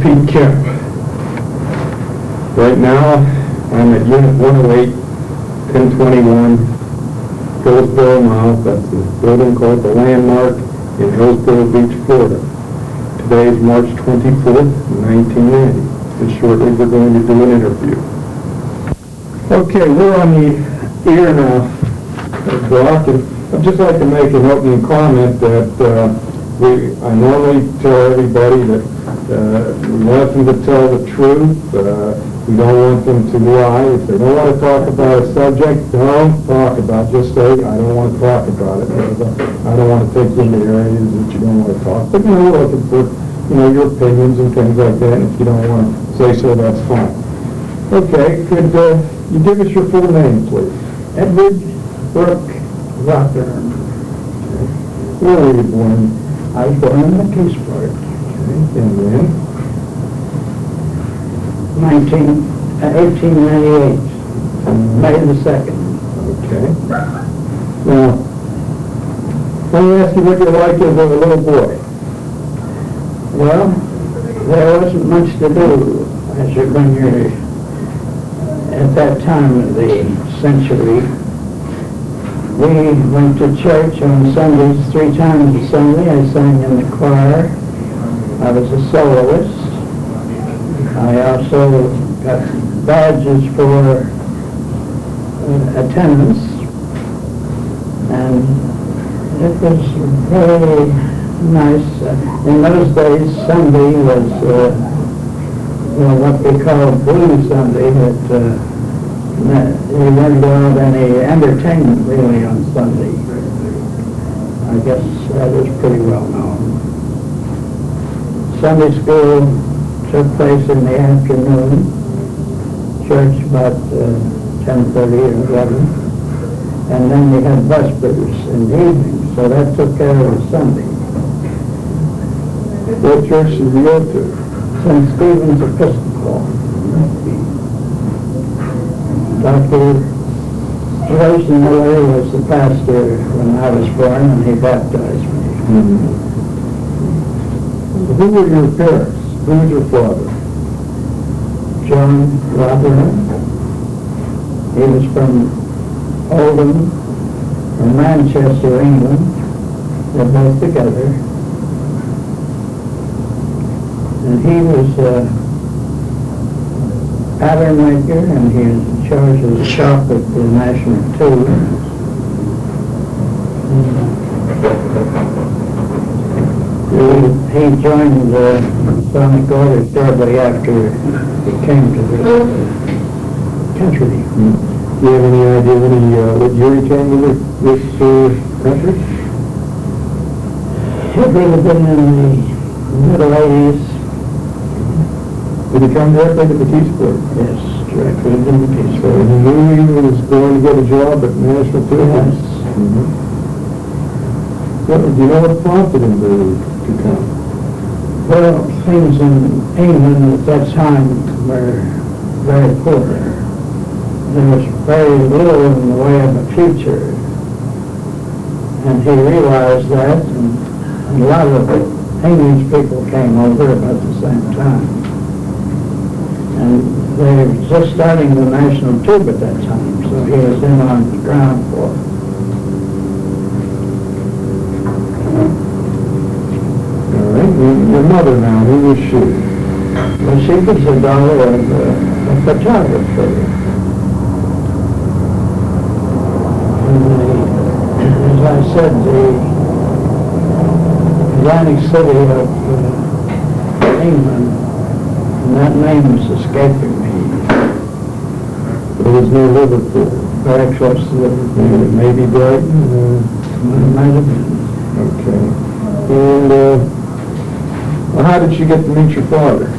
Pete Kemp. Right now, I'm at Unit 108, 1021, Hillsborough Mile. That's the building called the Landmark in Hillsborough Beach, Florida. Today is March 24th, 1990, and shortly we're going to do an interview. Okay, we're on the air now, Brock, and I'd just like to make an opening comment that I normally tell everybody that we want them to tell the truth. We don't want them to lie. If they don't want to talk about a subject, don't talk about it. Just say, I don't want to talk about it. I don't want to take you into areas that you don't want to talk. But, we're looking for, your opinions and things like that. And if you don't want to say so, that's fine. Okay, could you give us your full name, please? Edward Brooke Rotheram. Where were you born? I was born in McKeesport. Okay, and then? 1898, May the 2nd. Okay. Now, let me ask you what you like as a little boy. Well, there wasn't much to do when you're at that time of the century. We went to church on Sundays 3 times a Sunday. I sang in the choir. I was a soloist. I also got badges for attendance, and it was very nice. In those days, Sunday was what we called Blue Sunday. You weren't allowed any entertainment really on Sunday. I guess that is pretty well known. Sunday school took place in the afternoon, church about 10:30 or 11, and then we had vespers in the evening, so that took care of Sunday. What church did you go to? St. Stephen's Episcopal. Dr. Rotheram Interview was the pastor when I was born, and he baptized me. Mm-hmm. Who were your parents? Who was your father? John Rotheram. He was from Oldham, from Manchester, England. They're both together. And he was a pattern maker, and he was in charge of the shop at the National Tube. He joined the Sonic Order shortly after he came to the country. Do you have any idea what year he came to this country? It would have been in the middle 80s. Did he come directly to McKeesport? Yes, directly to So McKeesport. he knew he was going to get a job at National Tube? Yes. Mm-hmm. Do you know what prompted him to come? Well, things in England at that time were very poor. There was very little in the way of a future. And he realized that, and a lot of English people came over about the same time. And they were just starting the National Tube at that time, so he was in on the ground floor. All right. Your mother now, who was she? Well, she was the daughter of a photographer. And as I said, the Atlantic City of England, and that name is escaping me. It was near Liverpool. Very close to Liverpool. Maybe Brighton? It might have been. Okay. And well, how did you get to meet your father?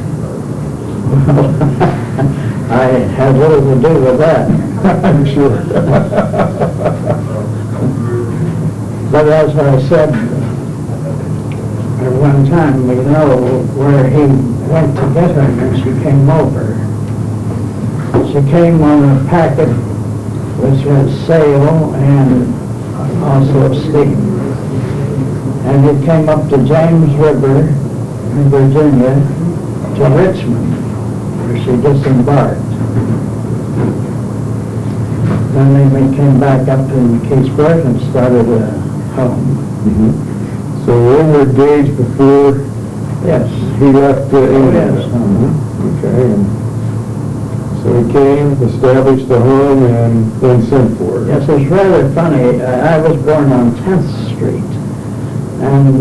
Well, I had little to do with that. I'm sure. But as I said, at one time we know where he went to get her when she came over. She came on a packet which was sail and also steam. And it came up to James River in Virginia to Richmond, where she disembarked. Then they came back up to Keysburg and started a home. Mm-hmm. So they were engaged before Yes. he left England? Yes. Okay. And so he came, established the home, and then sent for it. Yes, it's rather funny. I was born on 10th Street, and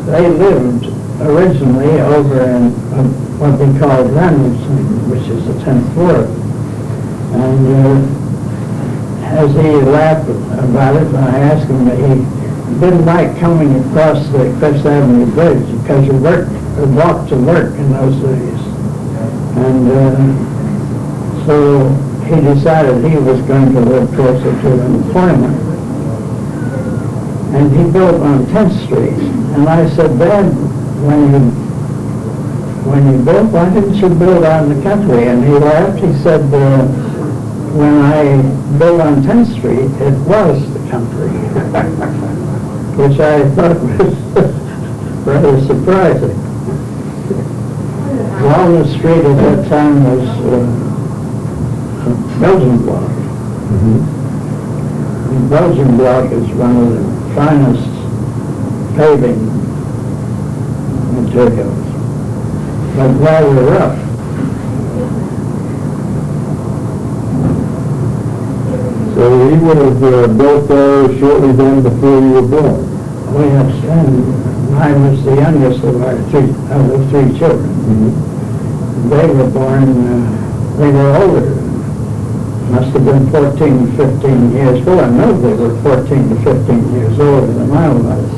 they lived originally over in what they called Reynolds, which is the 10th floor. And as he laughed about it, I asked him that he didn't like coming across the Fifth Avenue Bridge because you walked to work in those days. And so he decided he was going to live closer to employment. And he built on 10th Street. And I said, Dad, when you built, why didn't you build out in the country? And he laughed. He said, when I built on 10th Street, it was the country. Which I thought was rather surprising. Walnut Street at that time was a Belgian block. Mm-hmm. The Belgian block is one of the finest paving materials, but rather rough. So he would have built there shortly then before you were born? Oh yes, and I was the youngest of the three children. Mm-hmm. They were born, they were older. Must have been 14, 15 years. Well, I know they were 14 to 15 years older than I was.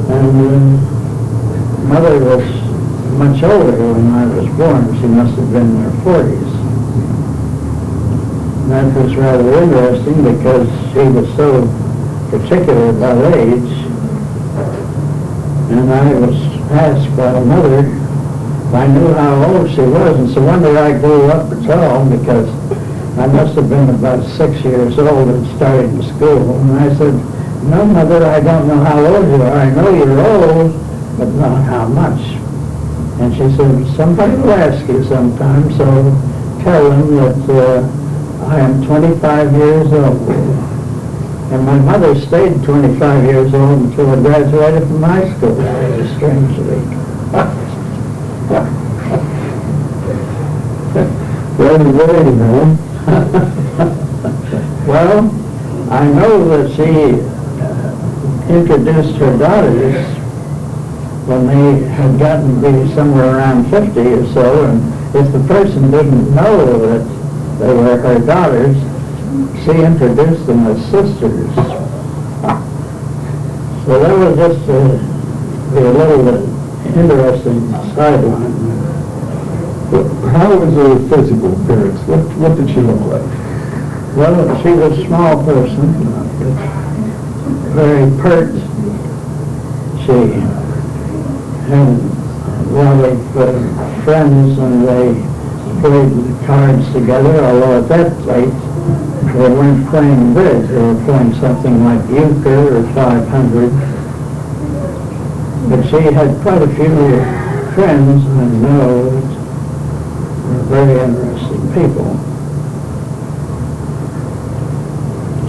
And mother was much older when I was born. She must have been in her 40s. That was rather interesting because she was so particular about age. And I was asked by mother if I knew how old she was, and so one day I grew up tall because I must have been about 6 years old and starting school. And I said, no, Mother, I don't know how old you are. I know you're old, but not how much. And she said, somebody will ask you sometime, so tell them that I am 25 years old. And my mother stayed 25 years old until I graduated from high school, strangely. Well, huh? Well, I know that she introduced her daughters when they had gotten to be somewhere around 50 or so, and if the person didn't know that they were her daughters, she introduced them as sisters. So that was just a little interesting sideline. How was her physical appearance? What did she look like? Well, she was a small person, very pert. She had a lot of friends, and they played cards together, although at that rate they weren't playing bridge. They were playing something like euchre or 500. But she had quite a few friends, and I know that were very interesting people.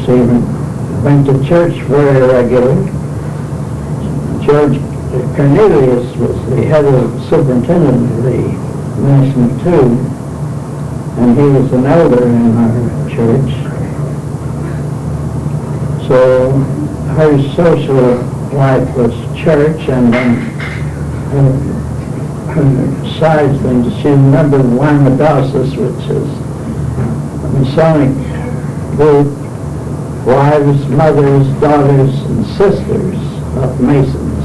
She went to church very regularly. George Cornelius was the head of the superintendent of the National Tube, and he was an elder in our church. So her social life was church, and then her side things. She remembered Wymadasis, which is a Masonic group, wives, mothers, daughters, and sisters of Masons.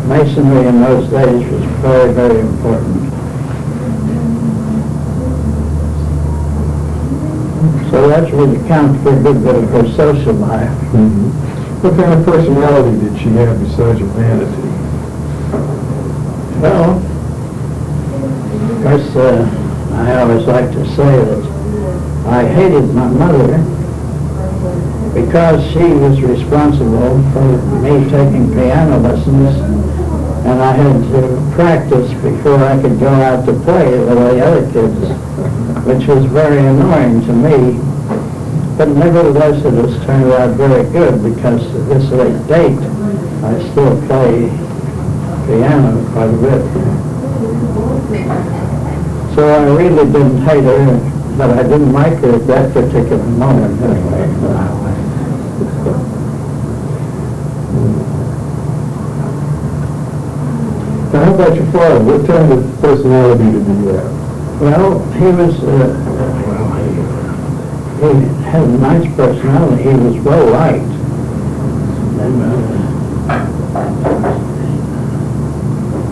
Masonry in those days was very, very important. So that would account for a good bit of her social life. Mm-hmm. What kind of personality did she have besides her vanity? Well, of course, I always like to say that I hated my mother because she was responsible for me taking piano lessons and I had to practice before I could go out to play the way other kids, which was very annoying to me. But nevertheless, it has turned out very good because to this late date, I still play piano quite a bit. So I really didn't hate her, but I didn't like her at that particular moment anyway. Now, how about your father? What kind of personality did he have? Well, he was, he had a nice personality. He was well liked.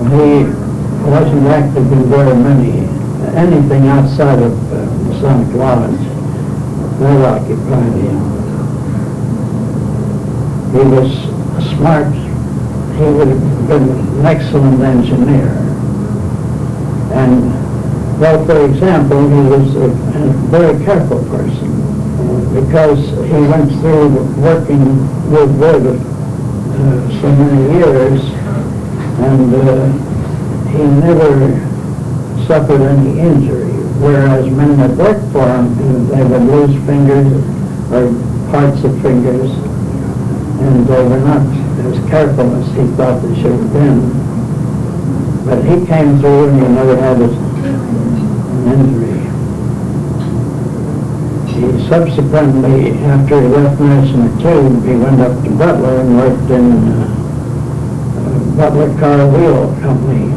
And he wasn't active in anything outside of Masonic lodge. That occupied him. He was smart. He would have been an excellent engineer. And, well, for example, he was a very careful person because he went through working with wood so many years, and he never suffered any injury, whereas men that worked for him, they would lose fingers or parts of fingers, and they were not as careful as he thought they should have been. But he came through and he never had an injury. He subsequently, after he left National Tube, he went up to Butler and worked in Butler Car Wheel Company.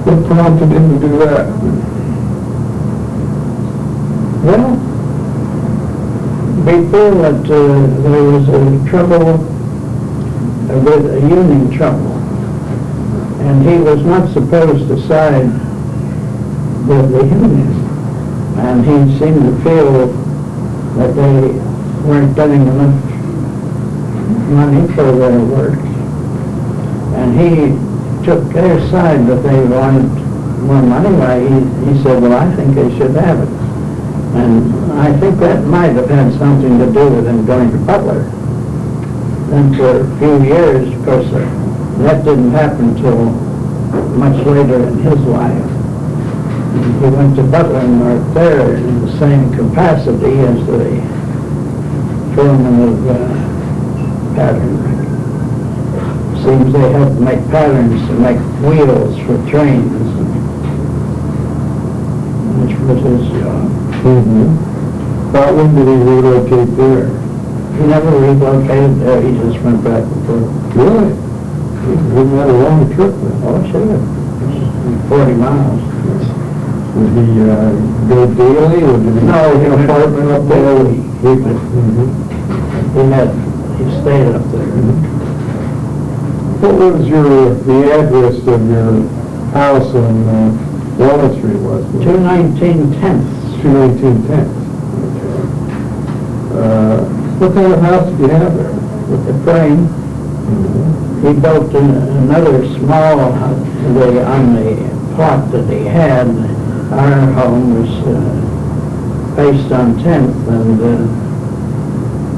What prompted him to do that? Well, before that, there was trouble with union trouble, and he was not supposed to side with the union, and he seemed to feel that they weren't getting enough money for their work, and he took their side that they wanted more money. Why, he said, well, I think they should have it. And I think that might have had something to do with him going to Butler. Then for a few years, of course, that didn't happen until much later in his life. He went to Butler and worked there in the same capacity as the foreman of pattern. Seems they had to make patterns to make wheels for trains, which was his job. About when did he relocate there? He never relocated there, he just went back and forth. Really? Wasn't that a long trip then? Oh, sure. 40 miles. Did he go daily, or did he No, have he an went apartment up there? weekly. He stayed up there. What was the address of your house on Walnut Street? Was it? 219 10th. 219 10th. What kind of house did you have there? With the frame. He built another small house on the plot that he had. Our home was based on 10th, and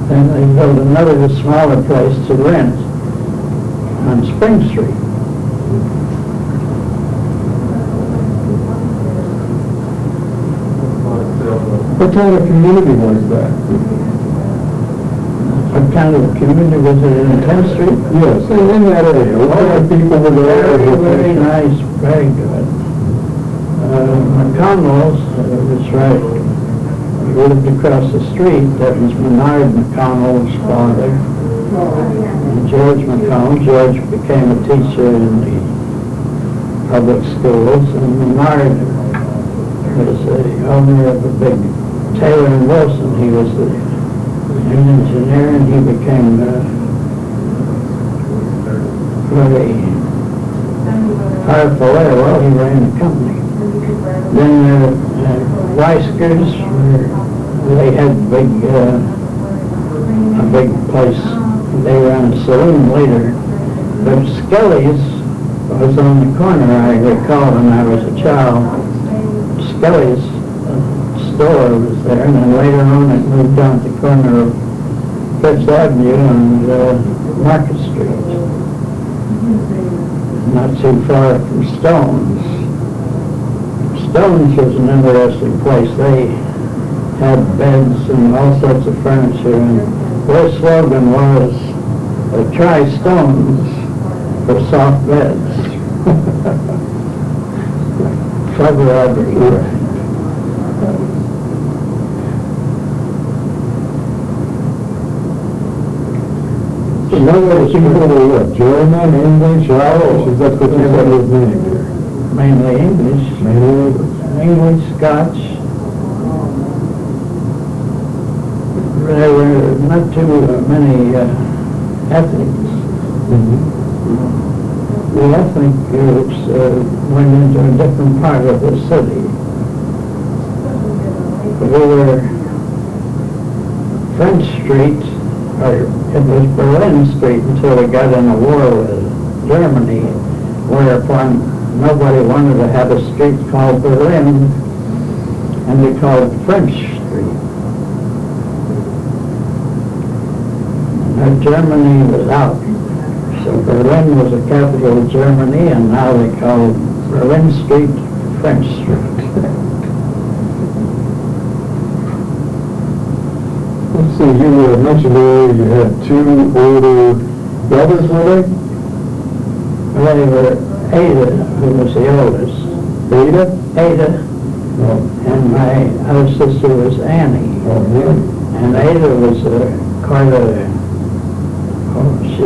then they built another smaller place to rent on Spring Street. What kind of community was that? What kind of community was it in 10th Street? Yes, in that area. What kind of people were there? Very nice, very good. McConnell's was right, we lived across the street. That was Menard McConnell's father. And George McConnell. George became a teacher in the public schools, and Menard was the owner of a big Taylor and Wilson. He was an engineer, and he became very powerful there. Well, he ran the company. Then Weiskers, they had a big place. They ran a saloon later. But Skelly's was on the corner, I recall, when I was a child. Skelly's store was there, and then later on it moved down to the corner of Fifth Avenue and Market Street. Not too far from Stone's. Stone's was an interesting place. They had beds and all sorts of furniture, and their slogan was, try Stone's for soft beds. Clever advertising. So now what you call what? German, English, Irish? Is that what you said was named here? Mainly English. Mainly English, Scotch. There were not too many ethnics. The ethnic groups went into a different part of the city. We were French Street, or it was Berlin Street until we got in a war with Germany, whereupon nobody wanted to have a street called Berlin, and we called it French Street. And Germany was out. So Berlin was the capital of Germany, and now they call Berlin Street French Street. Let's see, you mentioned earlier you had two older brothers, were they? Well, they were Ada, who was the oldest. Ada? Ada, Oh, and my other sister was Annie. oh, yeah. And Ada was quite she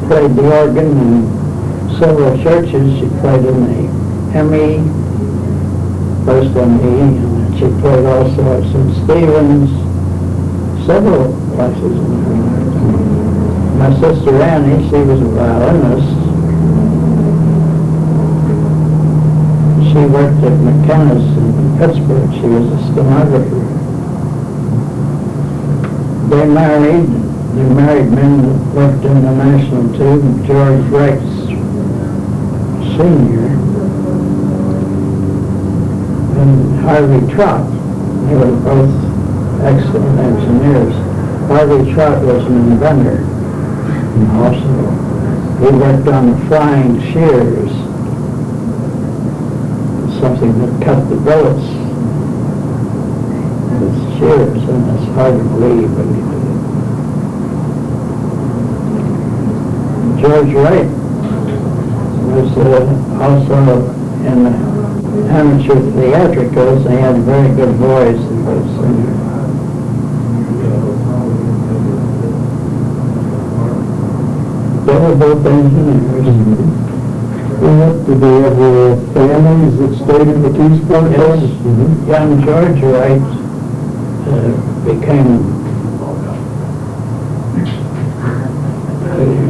played the organ in several churches. She played in the ME, first ME, and she played also at St. Stephen's, several places. My sister Annie, she was a violinist. She worked at McKenna's in Pittsburgh. She was a stenographer. They married men that worked in the National Tube, George Wright Sr. and Harvey Trott. They were both excellent engineers. Harvey Trott was an inventor also. He worked on the flying shears, something that cut the bullets with shears, and it's hard to believe, but he did it. George Wright was also in the amateur theatricals. He had a very good voice and was singer. They were both engineers. Did they have families that stayed in the Keysport? Yes. Young George Wright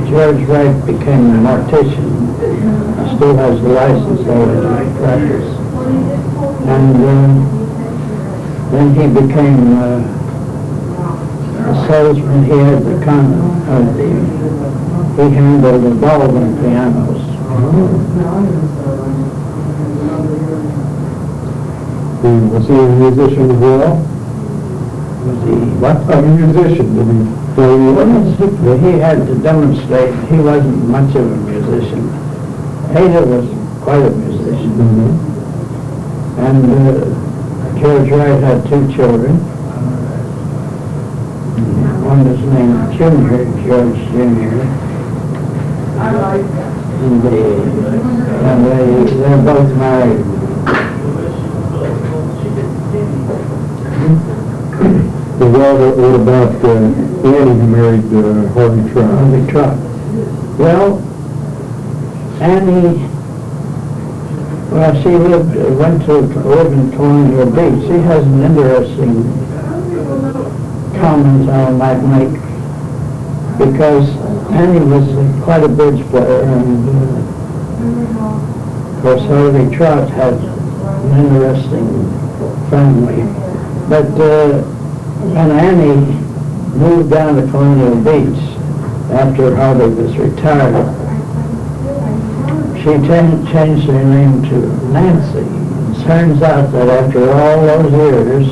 George Wright became a mortician. Still has the license though in practice. And then he became a salesman. He had he handled the Baldwin pianos. Was he a musician as well? Was he What? A musician. Did he play the organ? He had to demonstrate. He wasn't much of a musician. Ada was quite a musician. And George Wright had two children. One was named Junior, George Jr. And they're both married. What about Annie, who married Harvey Trott? Harvey Trott. Well, Annie, she went to live in Colonial Beach. She has an interesting comment I might make, because Annie was quite a bridge player, and of course Harvey Trott had an interesting family. But when Annie moved down to Colonial Beach after Harvey was retired, she changed her name to Nancy. It turns out that after all those years,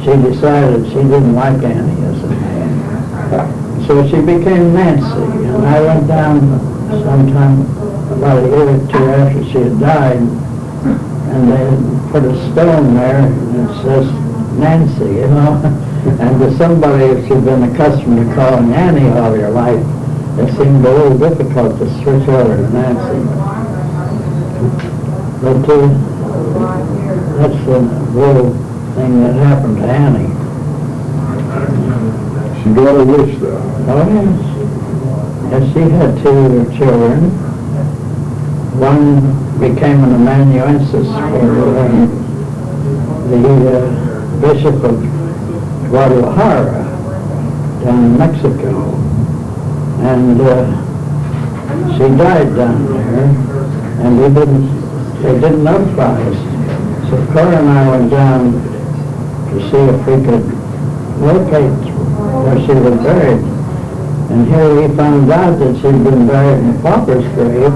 she decided she didn't like Annie as a name. So she became Nancy, and I went down sometime about a year or two after she had died, and they put a stone there, and it says Nancy, you know. And to somebody, if you've been accustomed to calling Annie all your life, it seemed a little difficult to switch over to Nancy. But that's the little thing that happened to Annie. She got a wish, though. Oh, yes. Yes, she had 2 children. One became an amanuensis for the Bishop of Guadalajara down in Mexico. And she died down there, and they didn't notify us. So Cora and I went down to see if we could locate where she was buried. And here we found out that she'd been buried in a pauper's grave.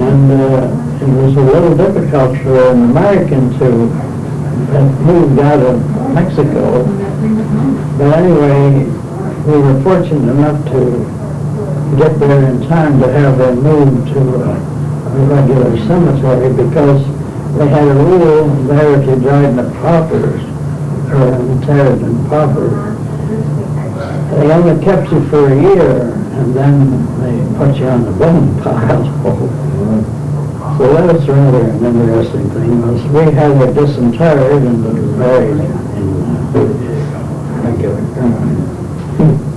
And it was a little difficult for an American to have moved out of Mexico. But anyway, we were fortunate enough to get there in time to have her moved to a regular cemetery, because they had a rule there if you died in a pauper, or interred in pauper, they only kept you for a year, and then they put you on the bone pile. So that was rather an interesting thing. Was we had her disinterred and buried in regular ground.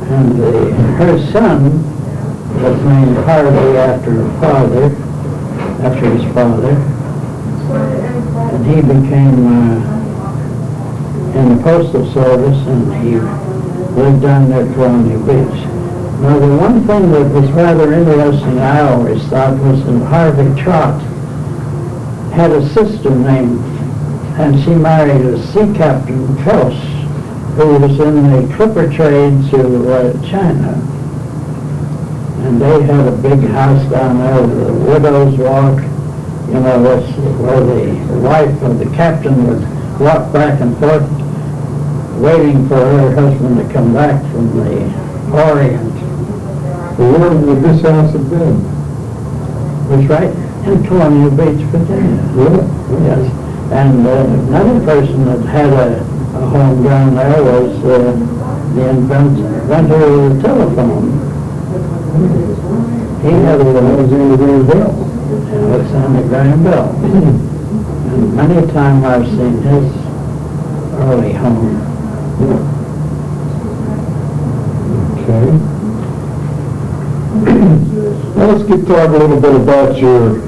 And her son was named Harvey after his father, and he became in the postal service, and he lived down there at Colonial Beach. Now, the one thing that was rather interesting, I always thought, was that Harvey Trott had a sister named, and she married a sea captain, Felsh, who was in the clipper trade to China. And they had a big house down there with a widow's walk. You know, that's where the wife of the captain would walk back and forth, waiting for her husband to come back from the Orient. Where would this house have been? It was right in Colonial Beach, Virginia. Really? Yes. And another person that had a home down there was the inventor of the telephone. He had Alexander Graham Bell. Alexander Graham Bell. And many a time I've seen his early home. Okay. Now let's talk a little bit about your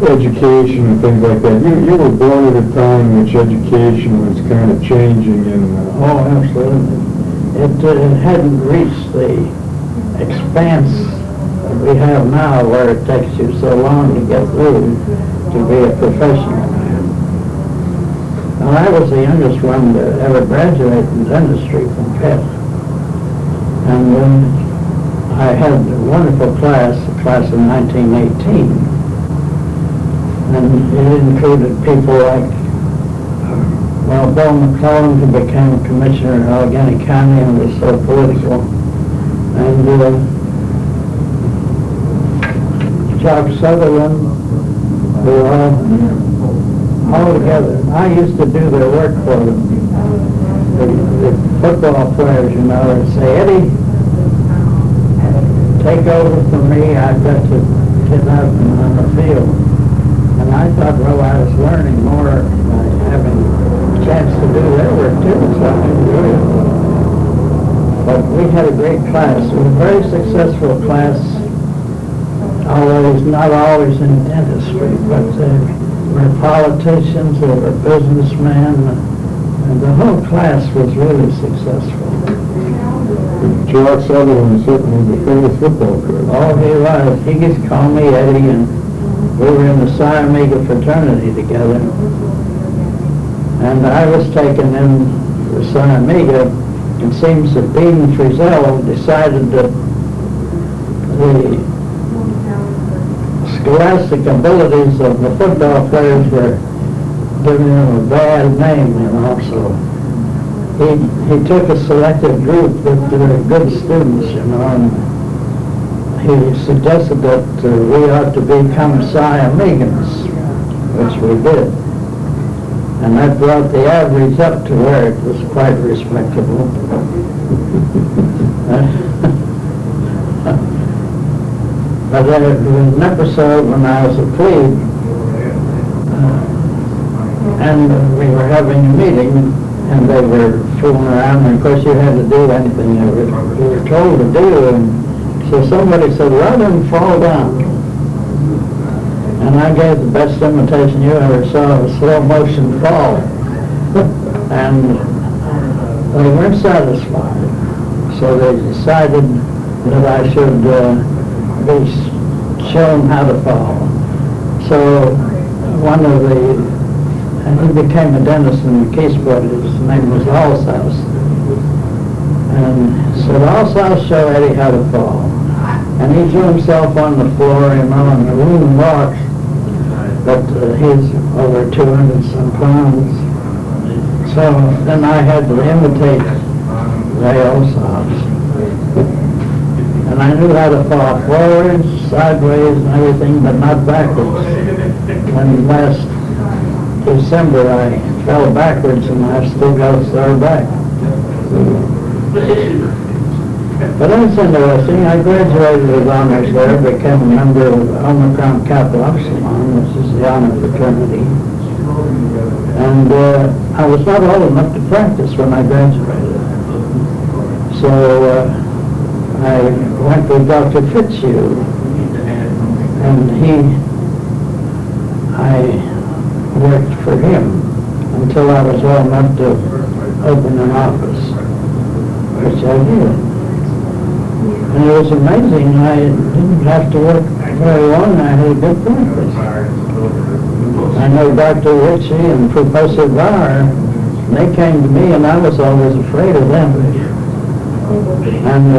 education and things like that. You were born at a time in which education was kind of changing and... Oh, absolutely. It hadn't reached the expanse that we have now, where it takes you so long to get through to be a professional man. Now, I was the youngest one to ever graduate in dentistry from Pitt. And I had a wonderful class, the class of 1918. And it included people like, Bill McClellan, who became a commissioner in Allegheny County and was so political. And Jock Sutherland, who were all together. I used to do their work for them. The football players, you know, would say, Eddie, take over from me, I've got to get out on the field. And I thought, well, I was learning more by having a chance to do their work too, so I enjoyed it. But we had a great class. It was a very successful class, although it was not always in dentistry, but we're politicians, they were businessmen, and the whole class was really successful. Jock Sutherland was certainly the famous football coach. Oh, he was. He just called me Eddie, and we were in the Psi Omega fraternity together. And I was taken in the Psi Omega. It seems that Dean Frizzell decided that the scholastic abilities of the football players were giving them a bad name, you know, so he took a selected group that were good students, and he suggested that we ought to become Siamegans, which we did. And that brought the average up to where it was quite respectable. But there was an episode when I was a plebe, and we were having a meeting, and they were fooling around, and of course you had to do anything you were told to do, and so somebody said, let him fall down. And I gave the best imitation you ever saw of a slow motion fall. And they weren't satisfied, so they decided that I should be shown how to fall. So one of and he became a dentist in Keysburg. His name was Alsaus. And said, Alsaus, show Eddie how to fall. And he threw himself on the floor, and the room rocks. But he's over 200-some pounds. So then I had to imitate Ray Alsaus. And I knew how to fall forwards, sideways, and everything, but not backwards. And last December I fell backwards, and I still got a sore back. But that's interesting. I graduated with honors there, became a member of Omicron Kappa Epsilon, which is the honor fraternity. And I was not old enough to practice when I graduated. So I went with Dr. Fitzhugh, and I worked for him until I was old enough to open an office, which I did. And it was amazing. I didn't have to work very long. I had a good practice. I know Dr. Ritchie and Professor Barr, they came to me, and I was always afraid of them. And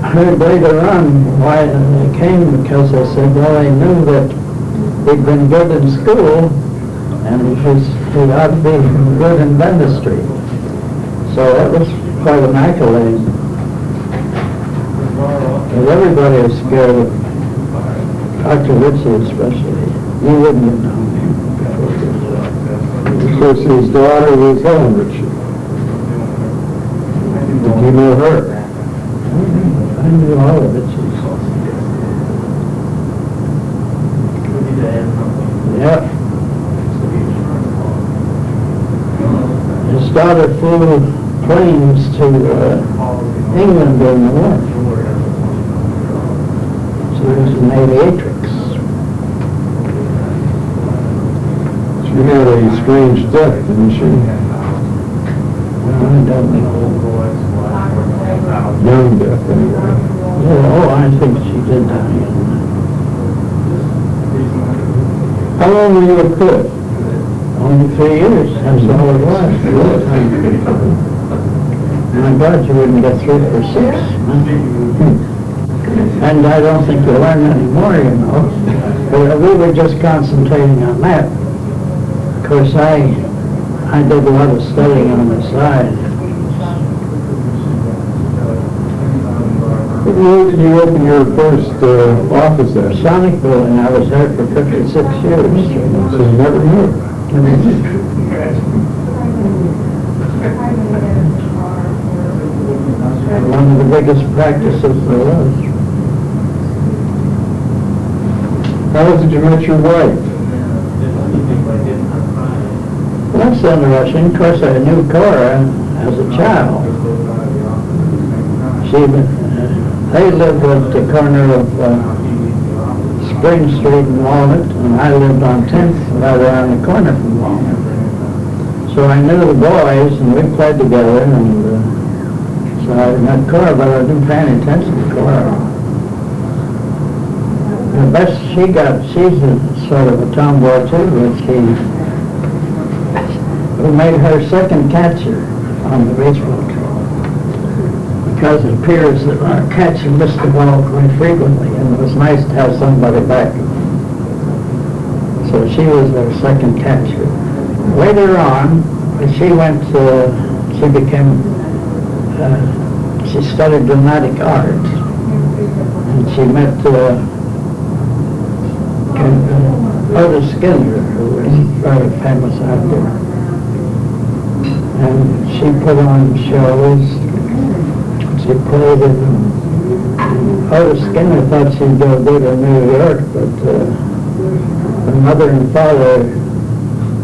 I heard later on why they came, because they said, well, they knew that he'd been good in school, and he ought to be good in dentistry. So that was quite an accolade. But everybody is scared of Dr. Ritchie especially. You wouldn't have known him before this. Of course, his daughter was Helen Ritchie. Did you know her? I knew all of Ritchies. Yep. His daughter flew planes to England during the war. She was an aviatrix. She had a strange death, didn't she? I don't know. Young death, anyway. Oh, I think she did die young. How long were you a cook? Only 3 years. That's all it was. My God, you wouldn't get through for 6. And I don't think you'll learn any more, you know. But we were just concentrating on that. Of course, I did a lot of studying on the side. Where did you open your first office at? Sonic Building. I was there for 56 years. So you never moved? One of the biggest practices there was. How did you meet your wife? Well, that's interesting. Of course, I knew Cora as a child. They lived at the corner of Spring Street and Walnut, and I lived on 10th, right around the corner from Walnut. So I knew the boys, and we played together, and so I met Cora, but I didn't pay any attention to Cora. The best she's a sort of a tomboy too, but we made her second catcher on the baseball team. Because it appears that our catcher missed the ball quite frequently, and it was nice to have somebody back. So she was our second catcher. Later on, she went, she became, she studied dramatic art, and she met Otis Skinner, who was a very famous actor, and she put on shows. She played in, Otis Skinner thought she'd go good in New York, but her mother and father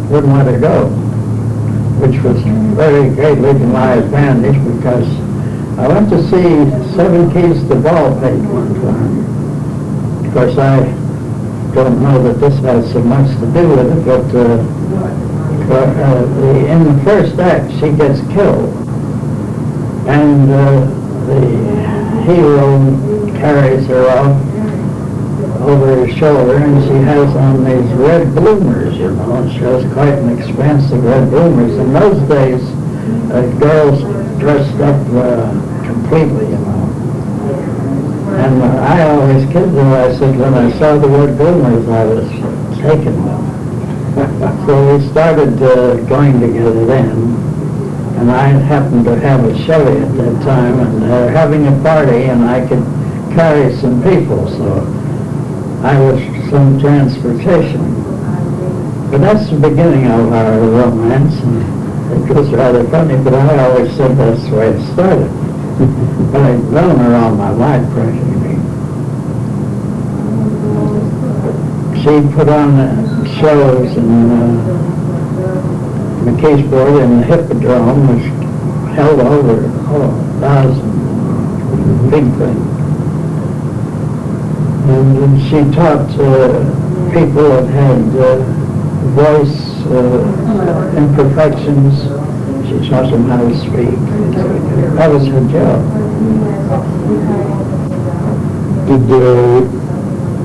wouldn't let her go, which was very greatly to my advantage, because I went to see Seven Keys to Ballpate one time. Of course, I don't know that this has so much to do with it, but in the first act, she gets killed, and the hero carries her off over his shoulder, and she has on these red bloomers, you know, and she has quite an expanse of red bloomers. In those days, girls dressed up completely, you know. And I always kidded her. I said, when I saw the red bloomers, I was taken. So we started going together then. And I happened to have a Chevy at that time, and they're having a party, and I could carry some people, so I was some transportation. But that's the beginning of our romance, and it was rather funny, but I always said that's the way it started. But I've known her all my life, practically. She put on shows in McKeesport, and the Hippodrome was held over 1,000, big thing. And she taught people that had voice imperfections. She taught them how to speak. That was her job.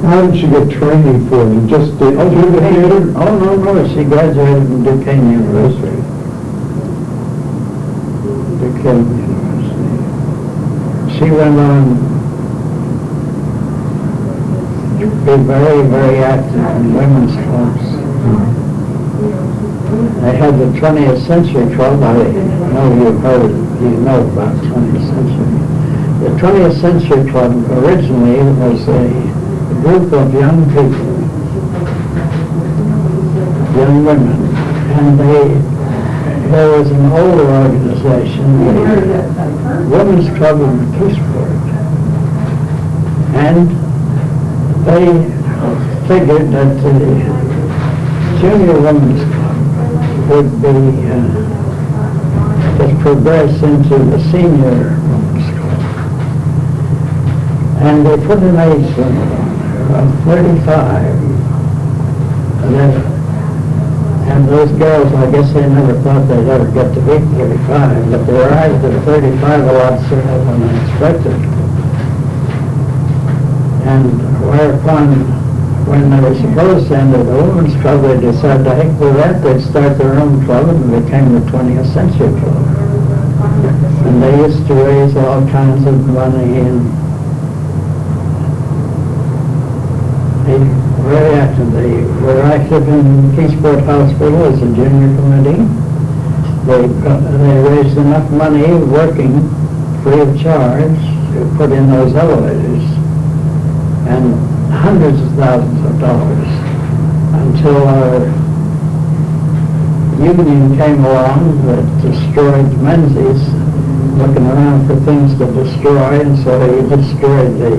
How did she get training for it? Just through the theater? Oh, no, she graduated from Duquesne University. She went on to be very, very active in women's clubs. They had the 20th Century Club. I know you've heard, you know about 20th Century. The 20th Century Club originally was a group of young people, young women, and there was an older organization, the Women's Club of McKeesport, and they figured that the Junior Women's Club would be just progress into the Senior Women's Club, and they put an age limit on of 35. And those girls, I guess they never thought they'd ever get to be 35, but they arrived at 35 a lot sooner than I expected. And whereupon, when they were supposed to enter the Women's Club, they decided to heck with that, they'd start their own club, and it became the 20th Century Club. And they used to raise all kinds of money, and very active. They were active in Keysport Hospital as a junior committee. They raised enough money working free of charge to put in those elevators, and hundreds of thousands of dollars, until our union came along that destroyed Menzies, looking around for things to destroy, and so they destroyed the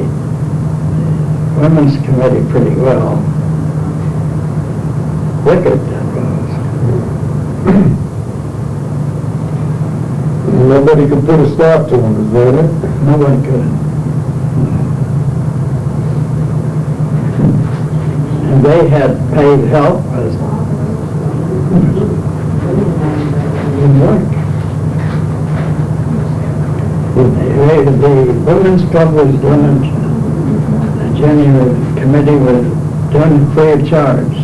Women's Committee pretty well. Wicked, that was. Nobody could put a stop to them, is that it? No one could. And they had paid help as in work. The Women's Club was doing it. Junior committee was doing it free of charge.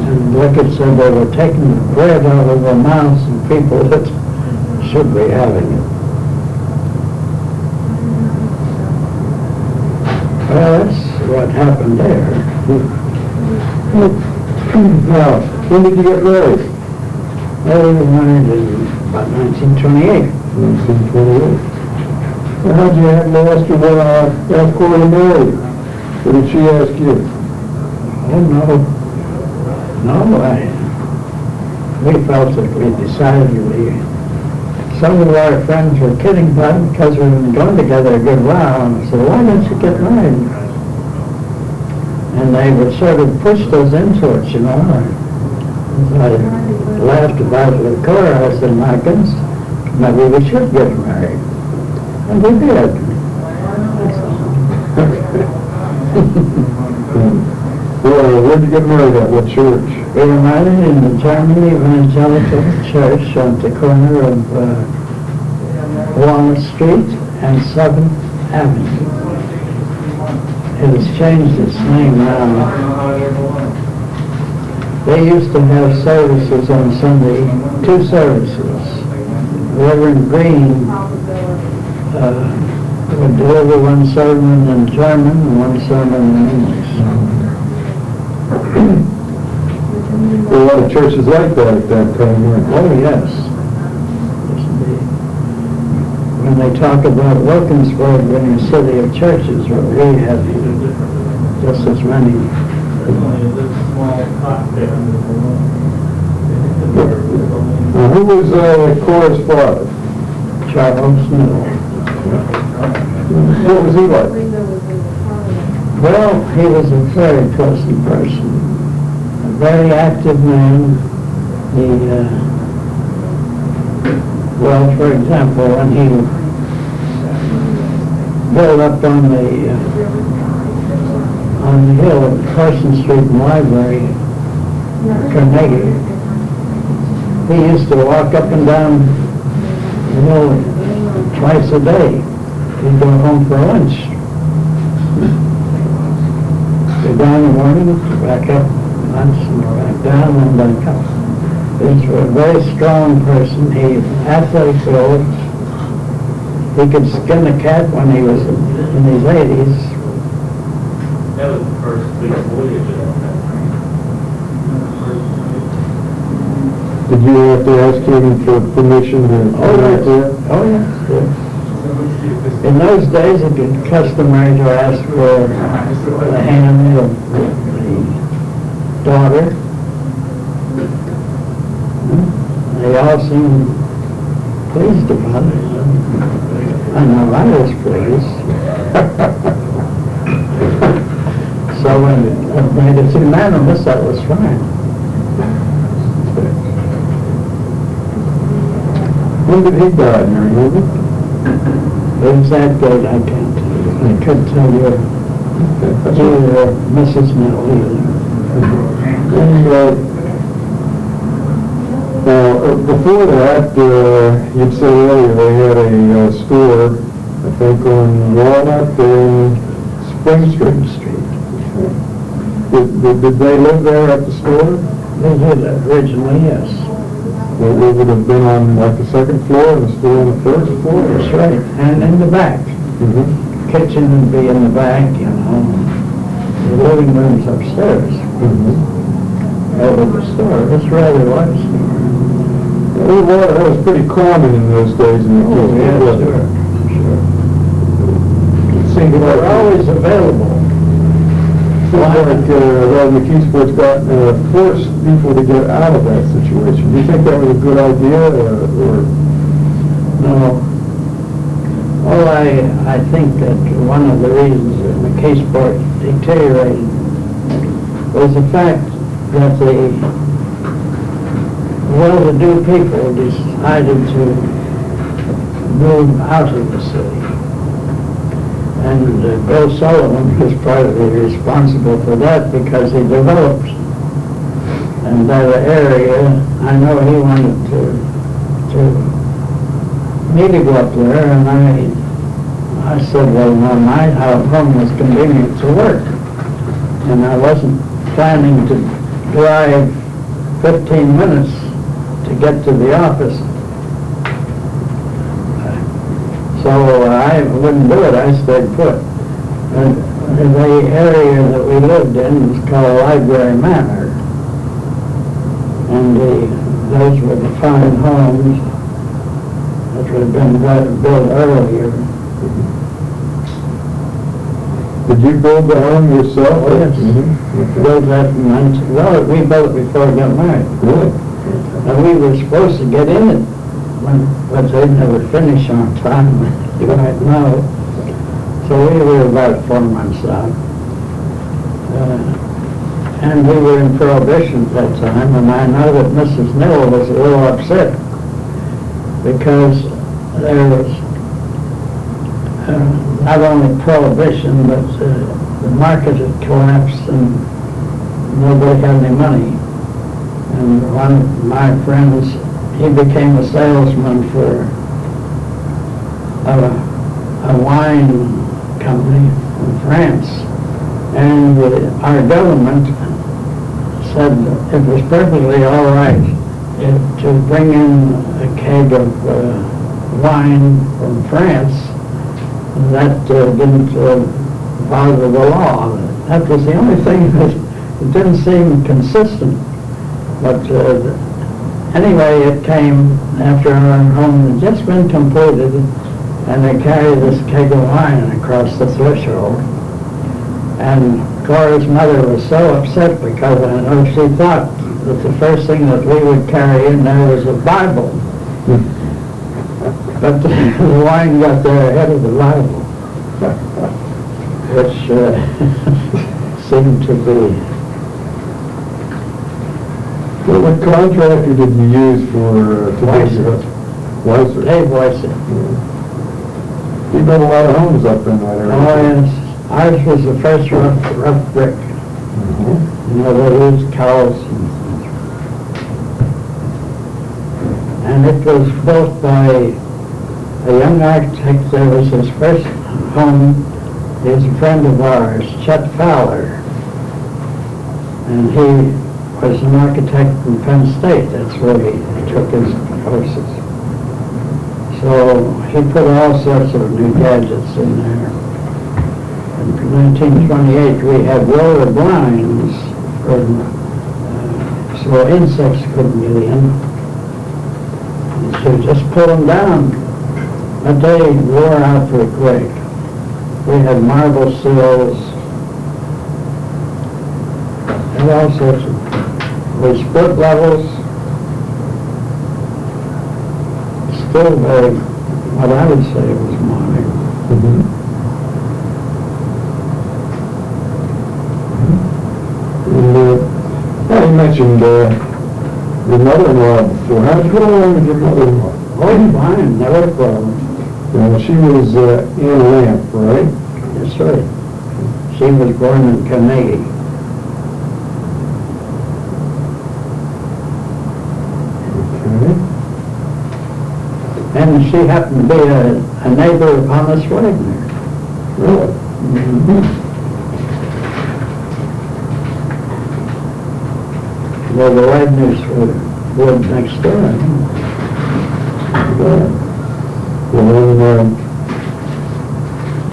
And Lickett said they were taking the bread out of the mouths of people that should be having it. Well, that's what happened there. Now, when did you get married? They were married in about 1928. 1928. Well, how'd you happen to ask her ask Cora to marry you? Or did she ask you? Oh, no. No, we felt that we decidedly, some of our friends were kidding about it because we've been going together a good while, and I said, why don't you get married? And they would sort of pushed us into it, you know. I laughed about it with Cora. I said, my goodness, maybe we should get married. And we did. Well, where'd you get married at? What church? We were married in the German Evangelical Church on the corner of Walnut Street and 7th Avenue. It has changed its name now. They used to have services on Sunday, 2 services. Reverend Green would deliver one sermon in German and one sermon in English. There were a lot of churches like that at that time, weren't there? Oh, yes. When they talk about Wilkinsburg being a city of churches, well, we had just as many. Who was Cora's father? Charles Mill. What was he like? Well, he was a very pleasant person, a very active man. He, well, for example, when he built up on the hill at Carson Street and Library, Carnegie, he used to walk up and down the hill twice a day. He'd go home for lunch. Go down in the morning, back up, lunch, and back down, and back up. He was a very strong person. He athletic build. He could skin a cat when he was in his 80s. That was the first big voyage of that. Did you have to ask him for permission to go out there? Oh, yes. In those days, it was customary to ask for the hand of the daughter. They all seemed pleased about it. I know I was pleased. So when it made it unanimous, that was fine. When did he die, Mary? Remember? The exact date I can't tell you. I couldn't tell you either Mrs. Mill either. Now, before that, you'd say earlier they had a store, I think, on Walnut and Spring Street. Did they live there at the store? They did originally, yes. Well, it would have been on like the second floor and the store on the first floor? That's right, and in the back. Mm-hmm. Kitchen would be in the back, you know. The living room's upstairs. Mm-hmm. Over the store. It's rather large. Well, that was pretty common in those days in the kids. Yeah, sure. It seemed They like were always available. McKeesport's got forced people to get out of that situation. Do you think that was a good idea, or? No. Well, I think that one of the reasons that McKeesport deteriorated was the fact that the well-to-do people decided to move out of the city. And Bill Sullivan was partly responsible for that because he developed and that area. I know he wanted me to go up there, and I said, well, no, my home was convenient to work, and I wasn't planning to drive 15 minutes to get to the office. So I wouldn't do it. I stayed put. The area that we lived in was called Library Manor. And the those were the fine homes that would have been built earlier. Did you build the home yourself? Oh, yes. Mhm. Built that in 19, well, we built it before we got married. Really? And we were supposed to get in it, but they never finished on time, you might know. So we were about 4 months out. And we were in Prohibition at that time, and I know that Mrs. Nell was a little upset because there was not only Prohibition, but the market had collapsed and nobody had any money. And one of my friends, he became a salesman for a wine company in France. And our government said it was perfectly all right to bring in a keg of wine from France. That didn't bother the law. That was the only thing that it didn't seem consistent. But anyway, it came after our home had just been completed, and they carried this keg of wine across the threshold. And Cora's mother was so upset because I know she thought that the first thing that we would carry in there was a Bible. But the wine got there ahead of the Bible, which seemed to be. Well, what contractor did you use for Weiser. Weiser? Dave Weiser. You built a lot of homes up in that area. Oh, yes. Ours was the first rough brick. Mhm. You know, they used cows. And it was built by a young architect. There was his first home. He was a friend of ours, Chet Fowler. And he was an architect from Penn State. That's where he took his courses. So he put all sorts of new gadgets in there. In 1928, we had roller blinds so insects couldn't get in. And so just pull them down. But they wore out pretty quick. We had marble sills and all sorts of. We split levels. Still very, what I would say was modern. Mhm. And, you mentioned your mother-in-law before. How did you get along with your mother-in-law? Oh, fine, never a problem. She was Ann Lamp, right? That's right. She was born in Carnegie. Okay. And she happened to be a neighbor of Thomas Wagner. Really? Mm-hmm. Well, the Wagners lived next door. Well,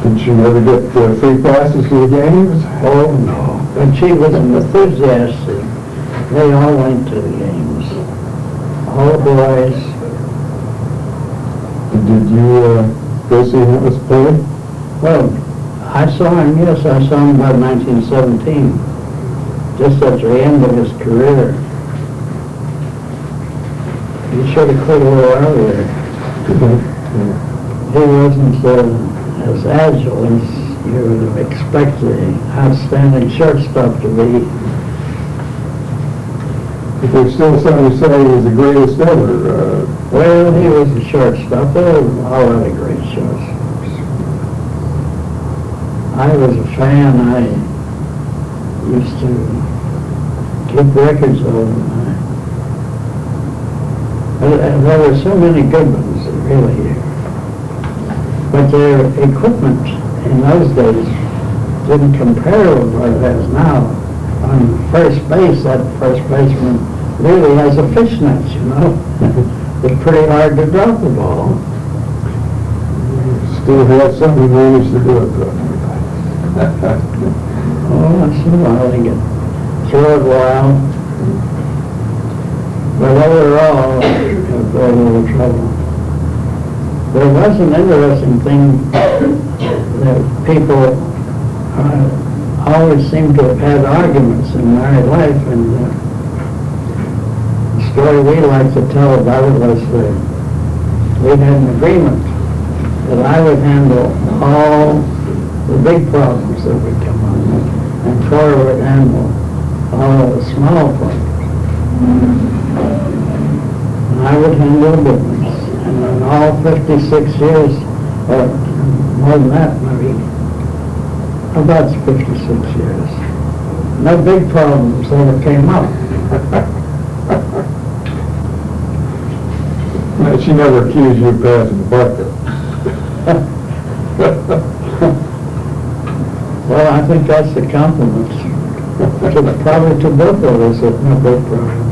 did she ever get free passes to the games? Oh, no. When she was an enthusiast, they all went to the games. All the boys. Did you go see him play? Well, I saw him, yes, I saw him about 1917, just at the end of his career. He should have quit a little earlier. He wasn't as agile as you would have expected an outstanding shortstop to be. But there's still some who say he was the greatest ever. Well, he was a shortstop. There were all other great shortstops. I was a fan. I used to keep records of them. There were so many good ones, really. But their equipment in those days didn't compare with what it has now. On first base, that first baseman really has a fishnet, you know. It's pretty hard to drop the ball. Still have some who managed to do it, though. Oh, once in a while they get throw it wild. But overall, it was very little trouble. There was an interesting thing that people always seem to have had arguments in married life, and the story we like to tell about it was that we had an agreement that I would handle all the big problems that would come up, and Cora would handle all the small problems. And I would handle the big ones. And in all 56 years, or more than that maybe, about 56 years, no big problems ever came up. She never accused you of passing the bucket. Well, I think that's the compliment. Probably to both of us, if no big problem.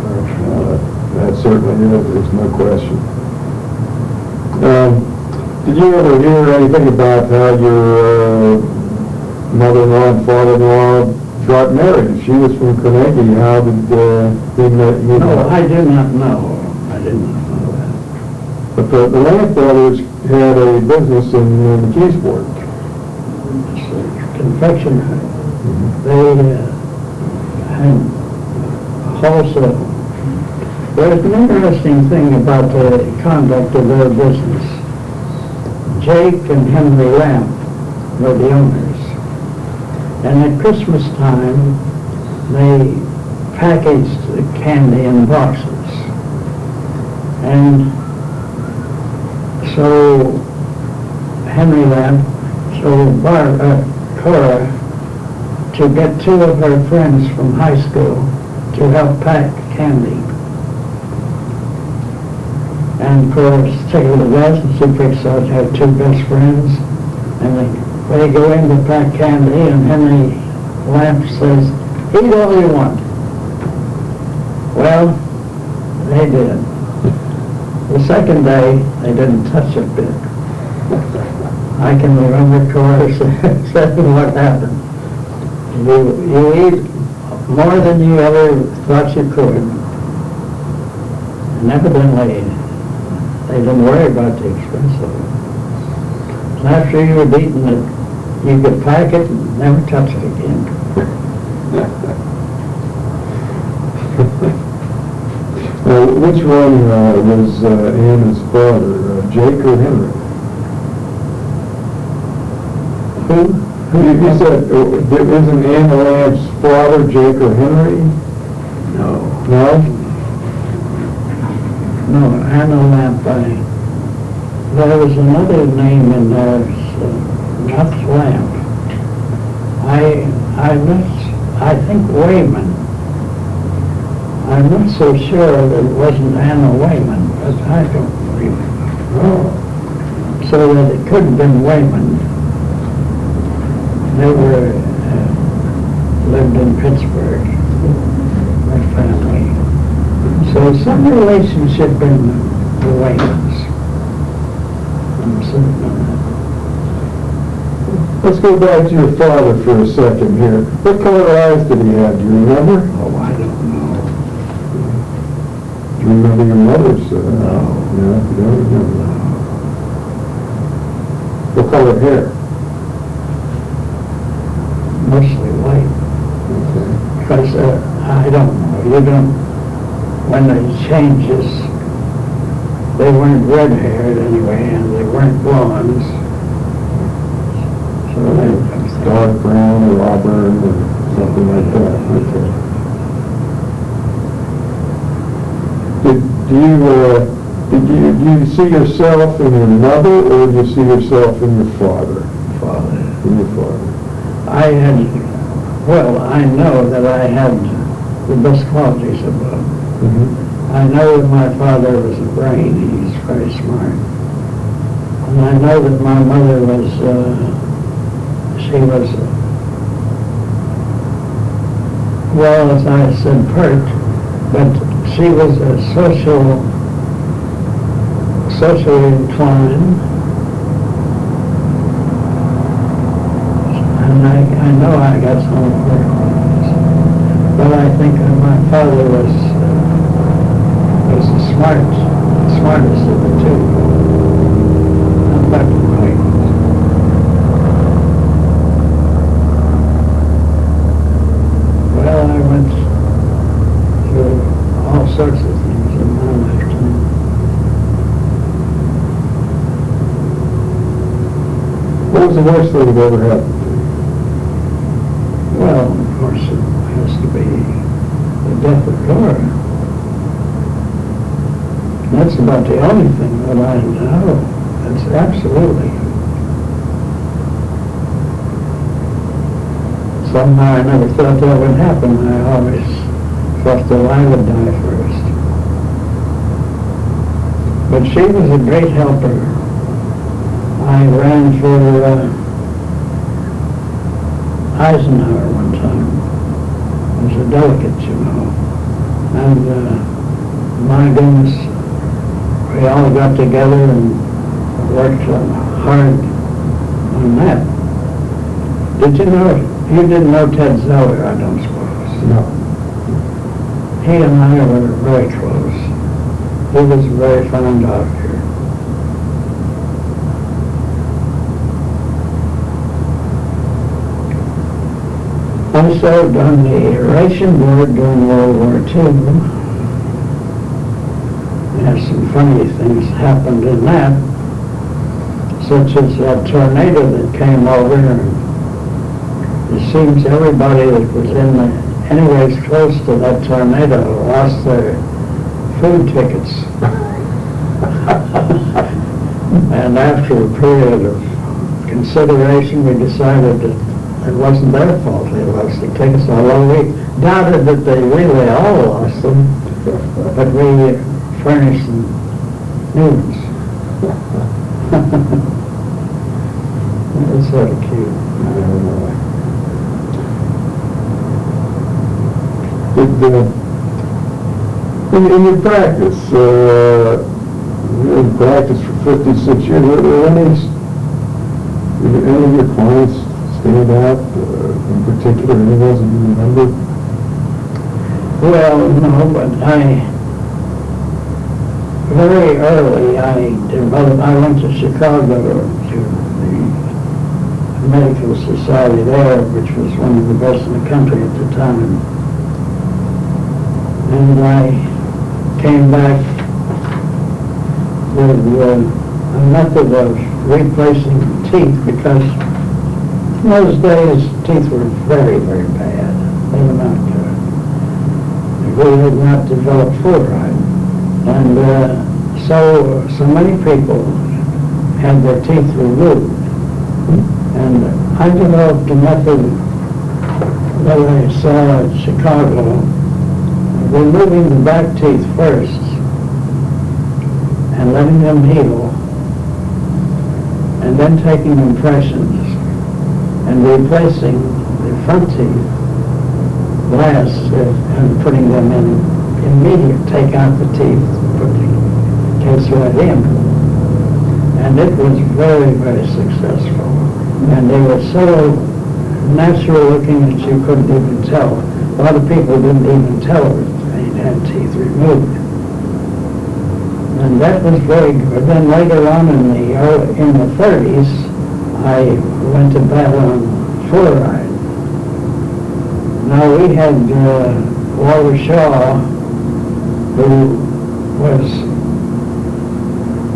That certainly is, there's no question. Did you ever hear anything about how your mother-in-law and father-in-law got married? She was from Carnegie. How did he met you? No, I do not know. I did not know that. But the Lamp brothers had a business in McKeesport. It's a confectionery. They had wholesale. There's an interesting thing about the conduct of their business. Jake and Henry Lamp were the owners. And at Christmas time, they packaged the candy in boxes. And so Henry Lamp told Cora to get two of her friends from high school to help pack candy. And Cora takes the best, and she picks out her two best friends, and they go in to pack candy, and Henry Lamp says, "Eat all you want." Well, they did. The second day, they didn't touch a bit. I can remember Cora saying what happened. You eat more than you ever thought you could. And evidently, they didn't worry about the expense of it. And after you had eaten it, you could pack it and never touch it again. Which one was Anna's father, Jake or Henry? Who? You said, isn't Anna Lamp's father Jake or Henry? No. No? No, Anna Lamp. There was another name in there, not Lamp. I think Wayman. I'm not so sure that it wasn't Anna Wayman, but I don't remember. Oh. So that it could have been Wayman. They were, lived in Pittsburgh, their family. So some relationship in the Waymans. I'm certain of that. Let's go back to your father for a second here. What color eyes did he have? Do you remember? Oh, I don't know. Do you remember your mother's? No. No, you don't remember. What color hair? Mostly white. Okay. Because I don't know. You don't, when they changes, they weren't red-haired anyway, and they weren't blondes. So they Dark brown or auburn or something like that. Okay. Did you see yourself in your mother, or did you see yourself in your father? father. In your father. I know that I had the best qualities of both. Mm-hmm. I know that my father was a brain, he's very smart. And I know that my mother was, she was, well, as I said, pert, but she was a socially inclined. And I know I got some of her qualities. But I think my father was smartest of the two. Not that right. Well, I went through all sorts of things in my lifetime. What was the worst thing you've ever had? Well, of course, it has to be the death of Laura. That's about the only thing that I know. That's absolutely. Somehow I never thought that would happen. I always thought that I would die first. But she was a great helper. I ran for Eisenhower one time. I was a delegate, you know. And my goodness, we all got together and worked hard on that. Did you know, you didn't know Ted Zeller, I don't suppose? No. He and I were very close. He was a very fine doctor. I served on the ration board during World War II. There's some funny things happened in that, such as that tornado that came over, and it seems everybody that was anyways close to that tornado lost their food tickets. And after a period of consideration, we decided that it wasn't their fault they lost their tickets, although we doubted that they really all lost them, but we furnished them new ones. That was sort of cute. In your practice, you practiced for 56 years, were there any of your clients stand out in particular, any ones that you remember? Well, no, but very early I went to Chicago to the medical society there, which was one of the best in the country at the time. And I came back with a method of replacing teeth, because in those days teeth were very, very bad. They were not good. We had not developed fluoride. And so many people had their teeth removed. And I developed a method that I saw at Chicago, removing the back teeth first and letting them heal, and then taking impressions and replacing the front teeth last and putting them in immediate, take out the teeth, put the case right in. And it was very, very successful. And they were so natural looking that you couldn't even tell. A lot of people didn't even tell that they'd had teeth removed. And that was very good. Then later on in the 30s, I went to battle on fluoride. Now we had Walter Shaw, who was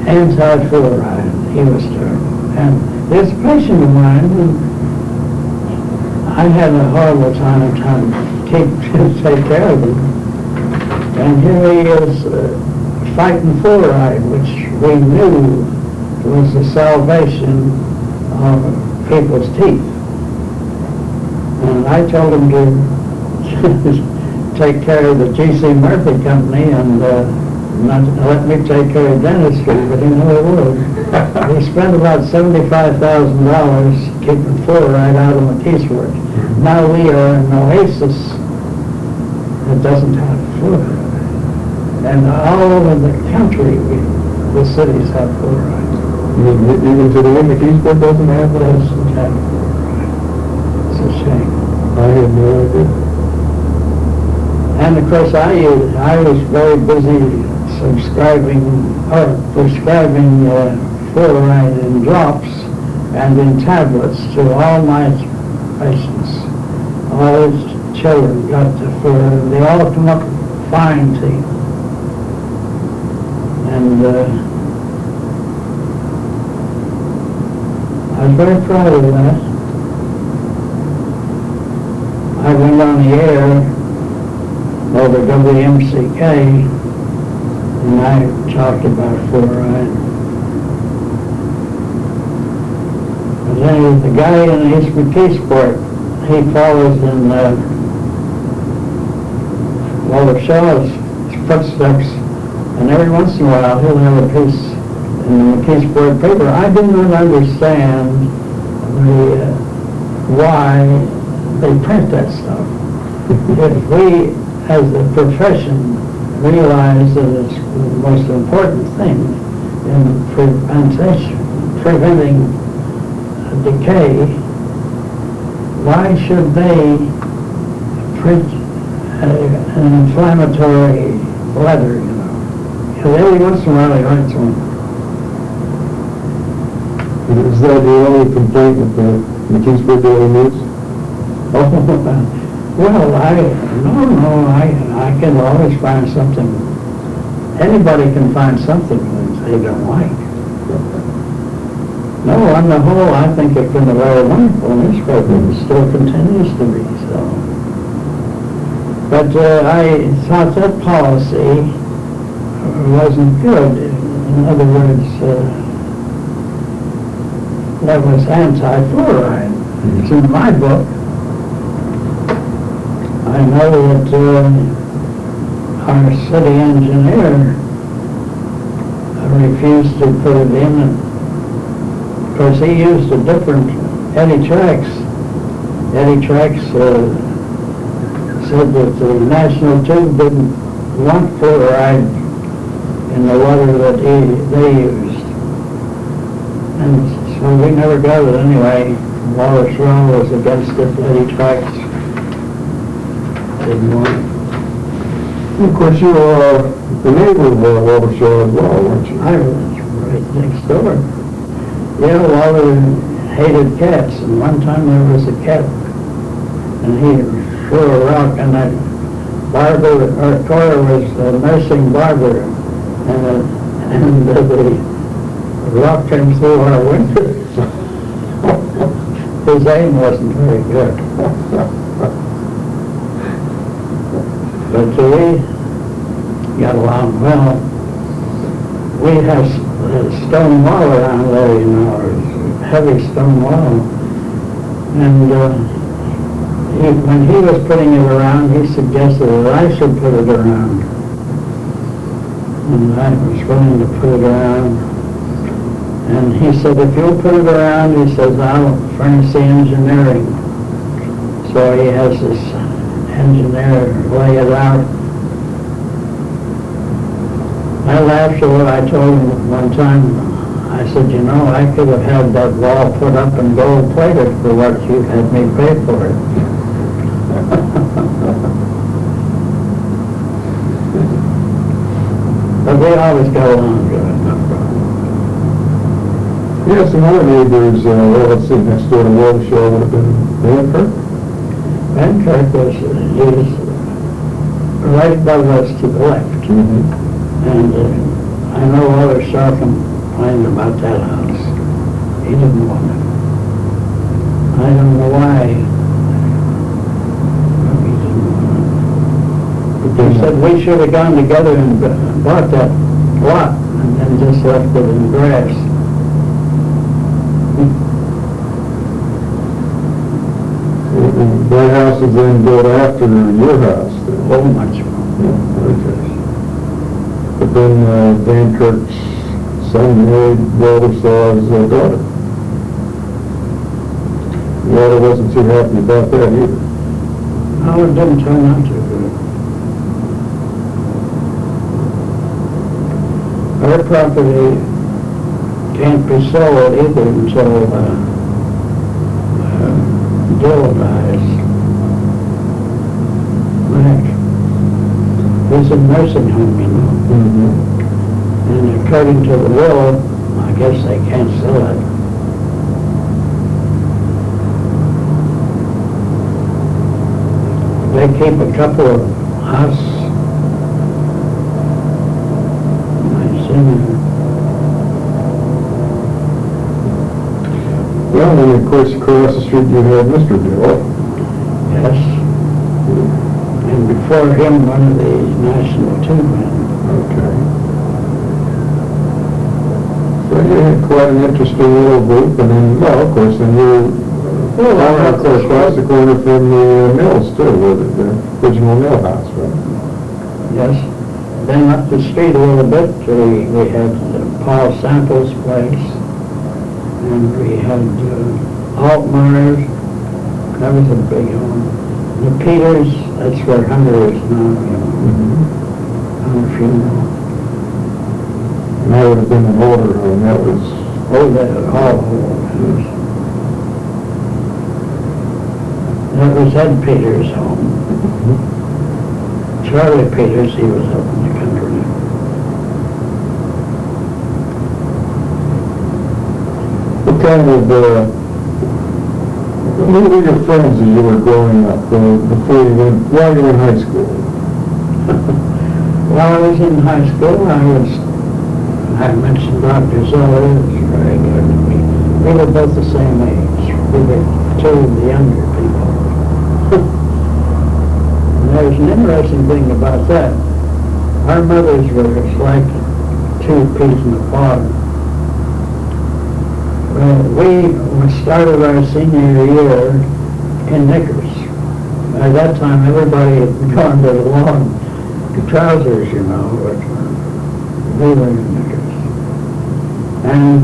anti-fluoride. He was terrible. And there's a patient of mine who I had a horrible time trying to take care of him. And here he is fighting fluoride, which we knew was the salvation of people's teeth. And I told him to take care of the G.C. Murphy Company and not let me take care of dentistry, but he never would. We spent about $75,000 keeping fluoride out of McKeesworth. Now we are an oasis that doesn't have fluoride. And all over the country, the cities have fluoride. Even today, McKeesworth doesn't have that? Doesn't have fluoride. It's a shame. I had no idea. And of course, I was very busy subscribing or prescribing fluoride in drops and in tablets to all my patients. All these children got the fluoride. They all come up fine teeth. And I was very proud of that. I went on the air over WMCK and I talked about fluoride. But then the guy in East McKeesport, he follows in Walter Shaw's footsteps, and every once in a while he'll have a piece in the McKeesport paper. I do not understand why they print that stuff. If we, as a profession, realize that it's the most important thing in preventing decay, why should they print an inflammatory letter, you know? Because every once in a while they write one. Is that the only complaint with the McKeesport Daily News? Oh, well, I can always find something. Anybody can find something that they don't like. No, on the whole, I think it's been a very wonderful newspaper. It still continues to be so. But I thought that policy wasn't good. In other words, that was anti-fluoride. It's in my book. I know that our city engineer refused to put it in because he used a different Eddie Trax. Eddie Trax said that the National Tube didn't want fluoride in the water that they used. And so we never got it anyway. Wallace Shaw was against it. Eddie Trax didn't want it. Of course, you are the neighbor of Walter Shaw as well, weren't you? I was right next door. Yeah, Walter hated cats, and one time there was a cat, and he threw a rock, and that Barbara, or Cora was nursing Barbara, and the rock came through our window. His aim wasn't very good. But we got along well. We have a stone wall around there, you know, a heavy stone wall. And when he was putting it around, he suggested that I should put it around. And I was willing to put it around. And he said, if you'll put it around, he says, I'll furnish the engineering. So he has this engineer lay it out. I laughed at what I told him one time. I said, you know, I could have had that wall put up and gold plated for what you had me pay for it. But they always got along good. Yes, some other neighbors, well, let's see, next door to Walter Shaw would have been Van Kirk. Van Kirk is right above us to the left. Mm-hmm. And I know Walter Shaw complained about that house. He didn't want it. I don't know why. He didn't want it. He said we should have gone together and bought that lot and then just left it in grass. That house was then built after your house. Oh, much more. Yeah, okay. But then Van Kirk's son married Walter Shaw's daughter. Walter wasn't too happy about that either. No, it didn't turn out too good. Our property can't be sold either until Bill dies. His was a nursing home, you know. Mm-hmm. And according to the will, I guess they can't sell it. They keep a couple of us. I seen Well, and of course, across the street you have Mr. Bill. yes. And before him, one of the national two men. Okay. So you had quite an interesting little group, and then, well, of course, then you of course, across the corner from the mills too, the original mill house, right? Yes. Then up the street a little bit, we had Paul Sample's place. And we had Altmeyer's, that was a big home. The Peters, that's where Hunter is now, you know, Hunter Funeral. And that would have been an older home, that was... Oh, that all old house. That was Ed Peters' home. Charlie Peters, he was up in the country. What kind of, who were your friends as you were growing up, before you went, while you were in high school? While I was in high school, I mentioned Dr. Zeller, was very good to me. We were both the same age. We were two of the younger people. And there's an interesting thing about that. Our mothers were like two peas in a pod. Well, we started our senior year in knickers. By that time, everybody had gone to the long trousers, you know, but we were in knickers. And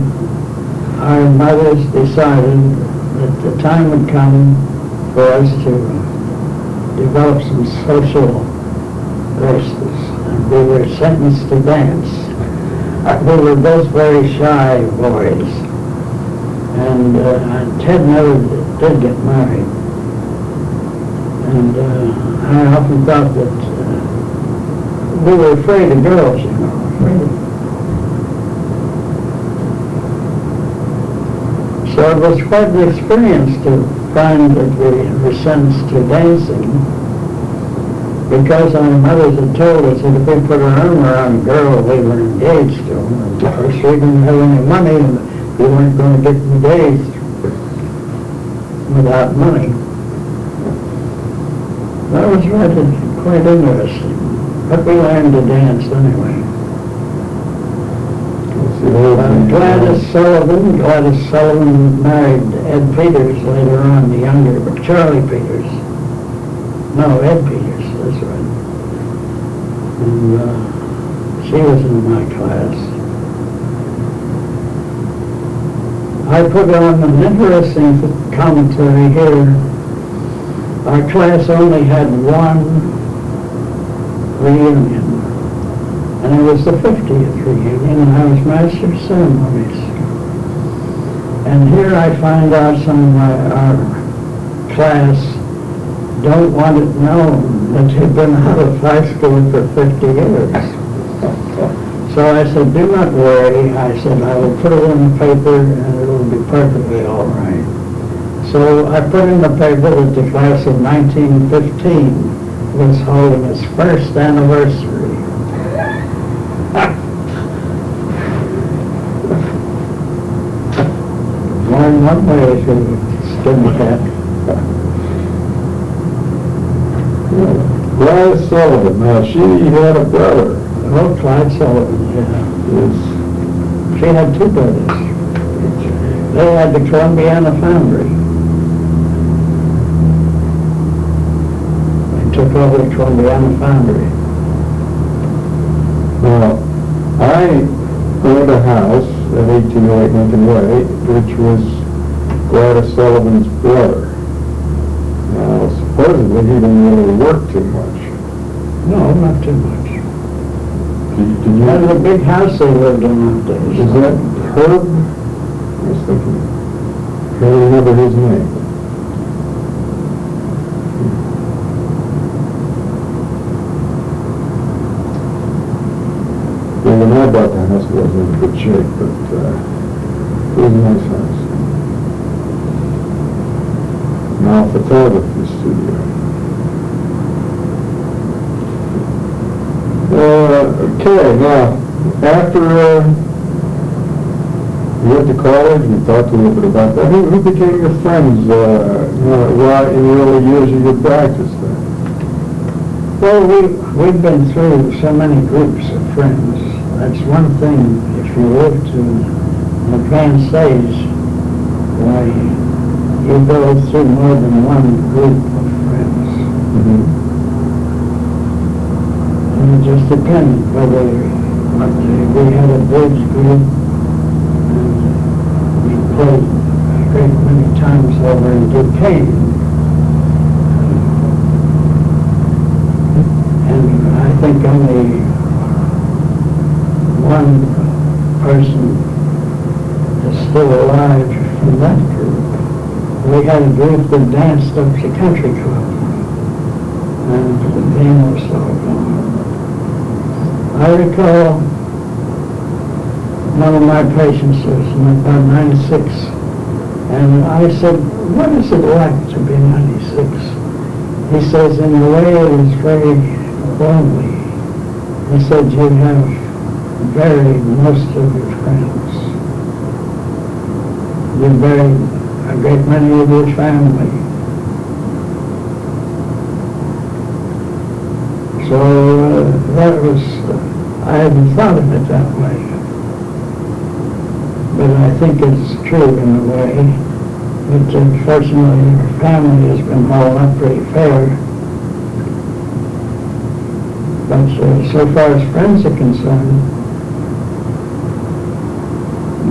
our mothers decided that the time would come for us to develop some social graces. And we were sentenced to dance. We were both very shy boys. And Ted never did get married. And I often thought that we were afraid of girls, you know. So it was quite an experience to find that we were sentenced to dancing, because our mothers had told us that if we put our arm around a girl, we were engaged to them. And of course, we didn't have any money, and we weren't going to get engaged without money. That was rather quite interesting. But we learned to dance anyway. Gladys Sullivan married Ed Peters later on, the younger, but Charlie Peters. No, Ed Peters, that's right. And she was in my class. I put on an interesting commentary here. Our class only had one reunion, and it was the 50th reunion, and I was Master of Ceremonies. And here I find out some of our class don't want it known that you've been out of high school for 50 years. So I said, do not worry. I said, I will put it in the paper and it will be perfectly all right. So I put in the paper that the class of 1915 was holding its first anniversary. More than one way to skin the cat. Gladys Sullivan, now she had a brother. Oh, Clyde Sullivan, yeah. Yes. She had two brothers. They had the Columbiana Foundry. They took over the Columbiana Foundry. Now, I owned a house at 1808 Lincoln Way, which was Gladys Sullivan's brother. Now, supposedly he didn't really work too much. No, not too much. Did you... That was a big house they lived in those days. Is that Herb? I was thinking, I can't remember his name. good shape, but, it was a nice house. Now photography studio. Okay, now, after, you went to college, we talked a little bit about that. Who became your friends, in the early years of your practice then? Well, we've been through so many groups of friends. That's one thing, if you live to an advanced stage, why, you go through more than one group of friends. Mm-hmm. And it just depends whether, we had a bridge group, and we played a great many times over in Duquesne. And I think only one person is still alive from that group. We had a group that danced up to country club, and the game was so gone. I recall one of my patients was about 96, and I said, what is it like to be 96? He says, in a way it is very lonely. He said, you have buried most of your friends. You buried a great many of your family. So that was, I hadn't thought of it that way. But I think it's true in a way. But unfortunately, our family has been hauled up pretty fair. But so far as friends are concerned,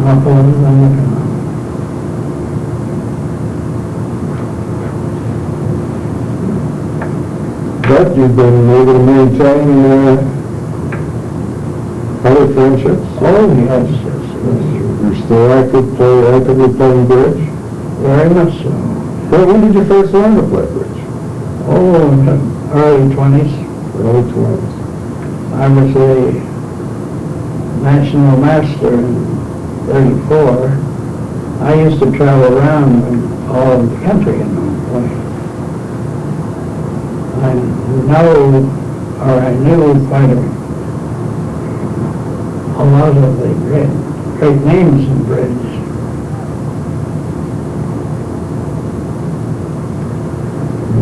not all of them are gone. But you've been able to maintain other friendships? Oh, yes, yes. You're still actively playing bridge? Very much so. Well, when did you first learn to play bridge? Oh, in the early 20s. Early 20s. I was a national master in 34. I used to travel around all over the country and play. I knew quite a lot of the great names in bridge.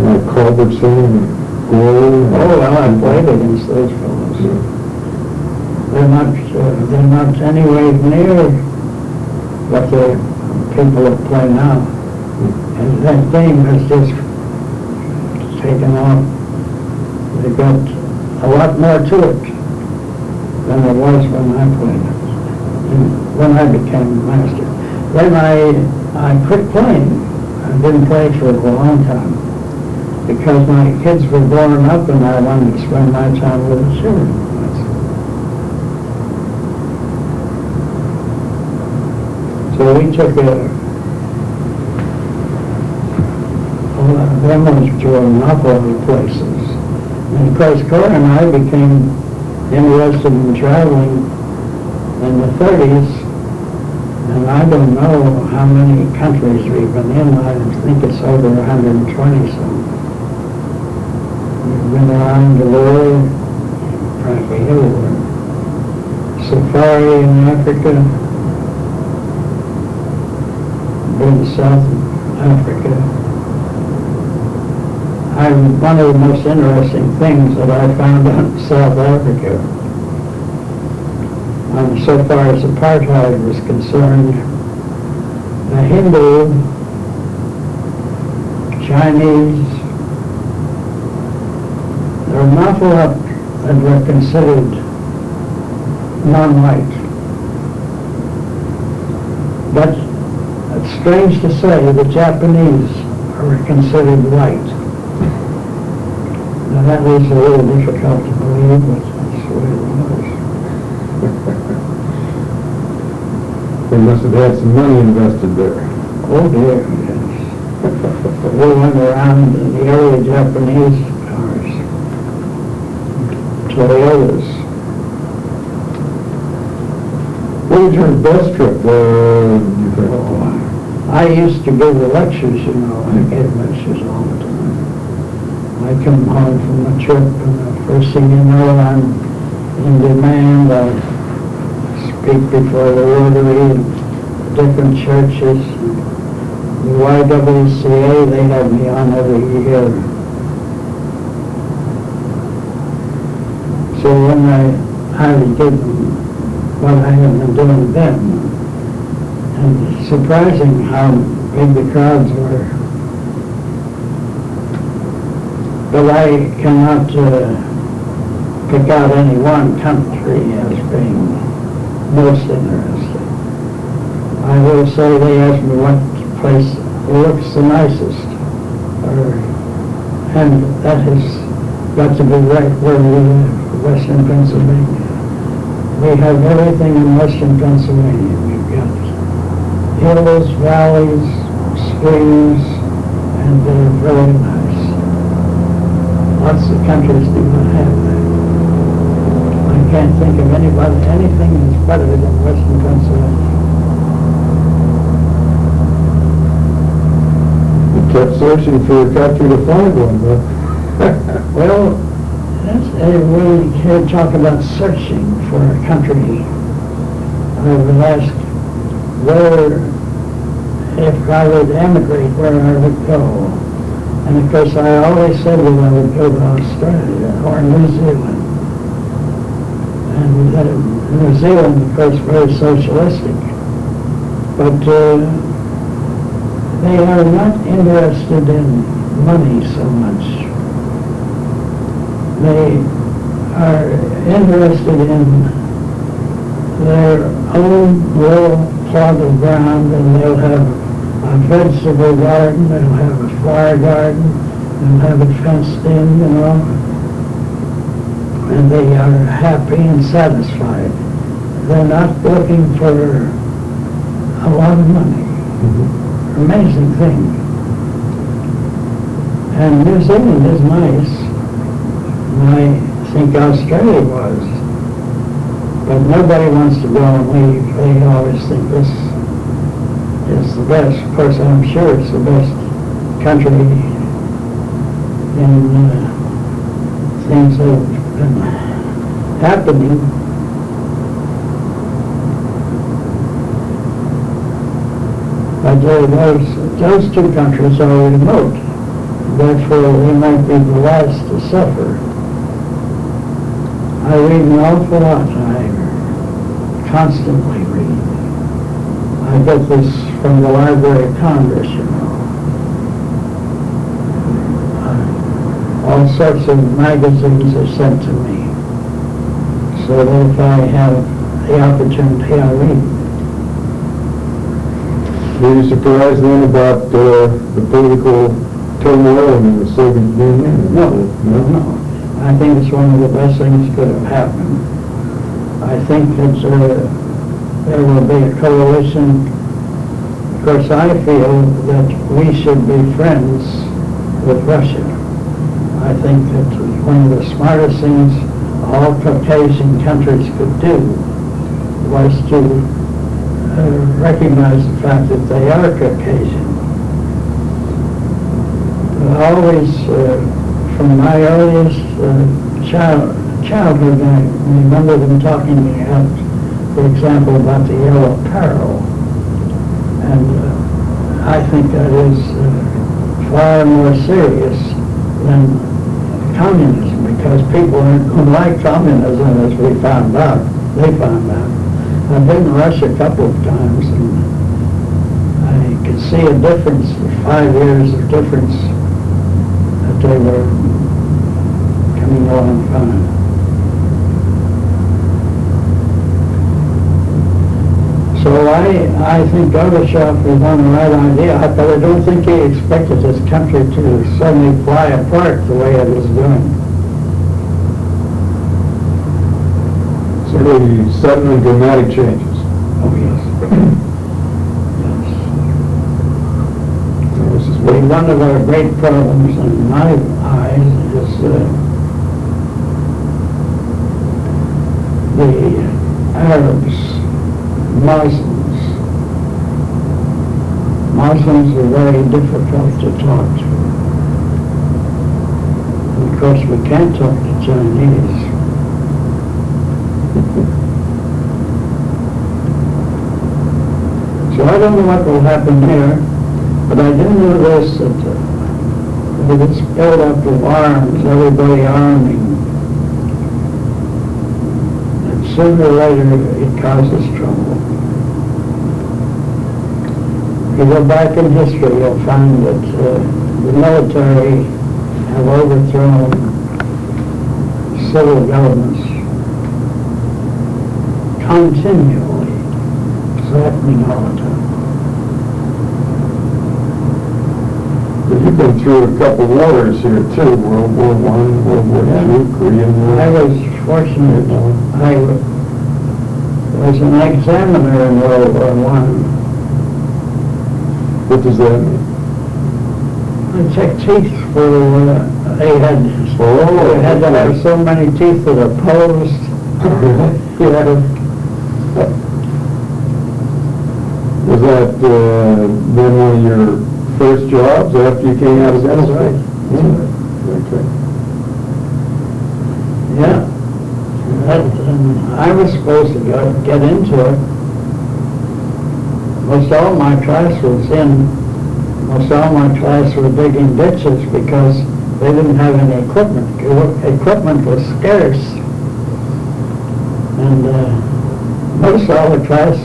Like Culbertson and Gore? Oh, well, I played against those fellows. Yeah. They're not anywhere near what the people that play now. And that game has just taken off. They've got a lot more to it than there was when I played it, when I became master. Then I quit playing. I didn't play for a long time because my kids were growing up and I wanted to spend my time with the children. So we took demos to an awful many places. And of course, Cora and I became interested in traveling in the 30s, and I don't know how many countries we've been in. I think it's over 120 some. We've been around the world, practically everywhere. Safari in Africa, been to South Africa. One of the most interesting things that I found out in South Africa, so far as apartheid was concerned, the Hindu, Chinese, there were an awful lot that were considered non-white. But it's strange to say the Japanese are considered white. Now that was a little difficult to believe, but that's the way it was. They must have had some money invested there. Oh dear, yes. We went around in the early Japanese cars, Toyotas. What was your best trip, you think? I used to give the lectures, you know, I gave lectures all the time. I come home from a trip, and the first thing you know, I'm in demand. I speak before the Rotary and different churches. The YWCA, they have me on every year. So when I did what I had been doing then, and it's surprising how big the crowds were. But I cannot pick out any one country as being most interesting. I will say they asked me what place looks the nicest, and that has got to be right where we live, Western Pennsylvania. We have everything in Western Pennsylvania. We've got hills, valleys, streams, and they're very nice. Lots of countries do not have that. I can't think of anything that's better than Western Pennsylvania. You kept searching for a country to find one, but... Well, we here talk about searching for a country. I would ask if I would emigrate, where I would go. And of course, I always said that I would go to Australia or New Zealand. And New Zealand, of course, very socialistic. But they are not interested in money so much. They are interested in their own little plot of ground, and they'll have a vegetable garden, they'll have a flower garden, they'll have it fenced in, you know, and they are happy and satisfied. They're not looking for a lot of money. Amazing thing. And New Zealand is nice. I think Australia was. But nobody wants to go and leave. They always think this is the best. Of course, I'm sure it's the best country in things that have been happening. But those two countries are remote. Therefore, they might be the last to suffer. I read an awful lot. I constantly read. I get this from the Library of Congress, you know. All sorts of magazines are sent to me. So that if I have the opportunity, I'll read. Were you surprised then about the political turmoil in the Soviet Union? No. I think it's one of the best things that could have happened. I think that there will be a coalition. Of course, I feel that we should be friends with Russia. I think that one of the smartest things all Caucasian countries could do was to recognize the fact that they are Caucasian. Always, from my earliest childhood, I remember them talking about, for example, about the Yellow Peril. And I think that is far more serious than communism, because people who like communism, as they found out. I've been to Russia a couple of times, and I could see a difference, 5 years of difference, that they were coming along fine. So I think Gorbachev was on the right idea, but I don't think he expected his country to suddenly fly apart the way it is doing. So really sudden and dramatic changes. Oh, yes. One of our great problems in my eyes is the Arabs Muslims. Muslims are very difficult to talk to. And of course, we can't talk to Chinese. So I don't know what will happen here, but I do know this, that with this build-up of arms, everybody arming, and sooner or later it causes trouble. If you go back in history, you'll find that the military have overthrown civil governments continually, threatening all the time. You've been through a couple wars here too, World War I, World War II, Korean War. I was fortunate. I was an examiner in World War I. What does that mean? I checked teeth for, they had to have so many teeth that are posed. Yeah. Was that then one of your first jobs after you came out of dental school? That's right. Okay. Yeah. I was supposed to get into it. Most all my class was digging ditches because they didn't have any equipment. Equipment was scarce. And most all the class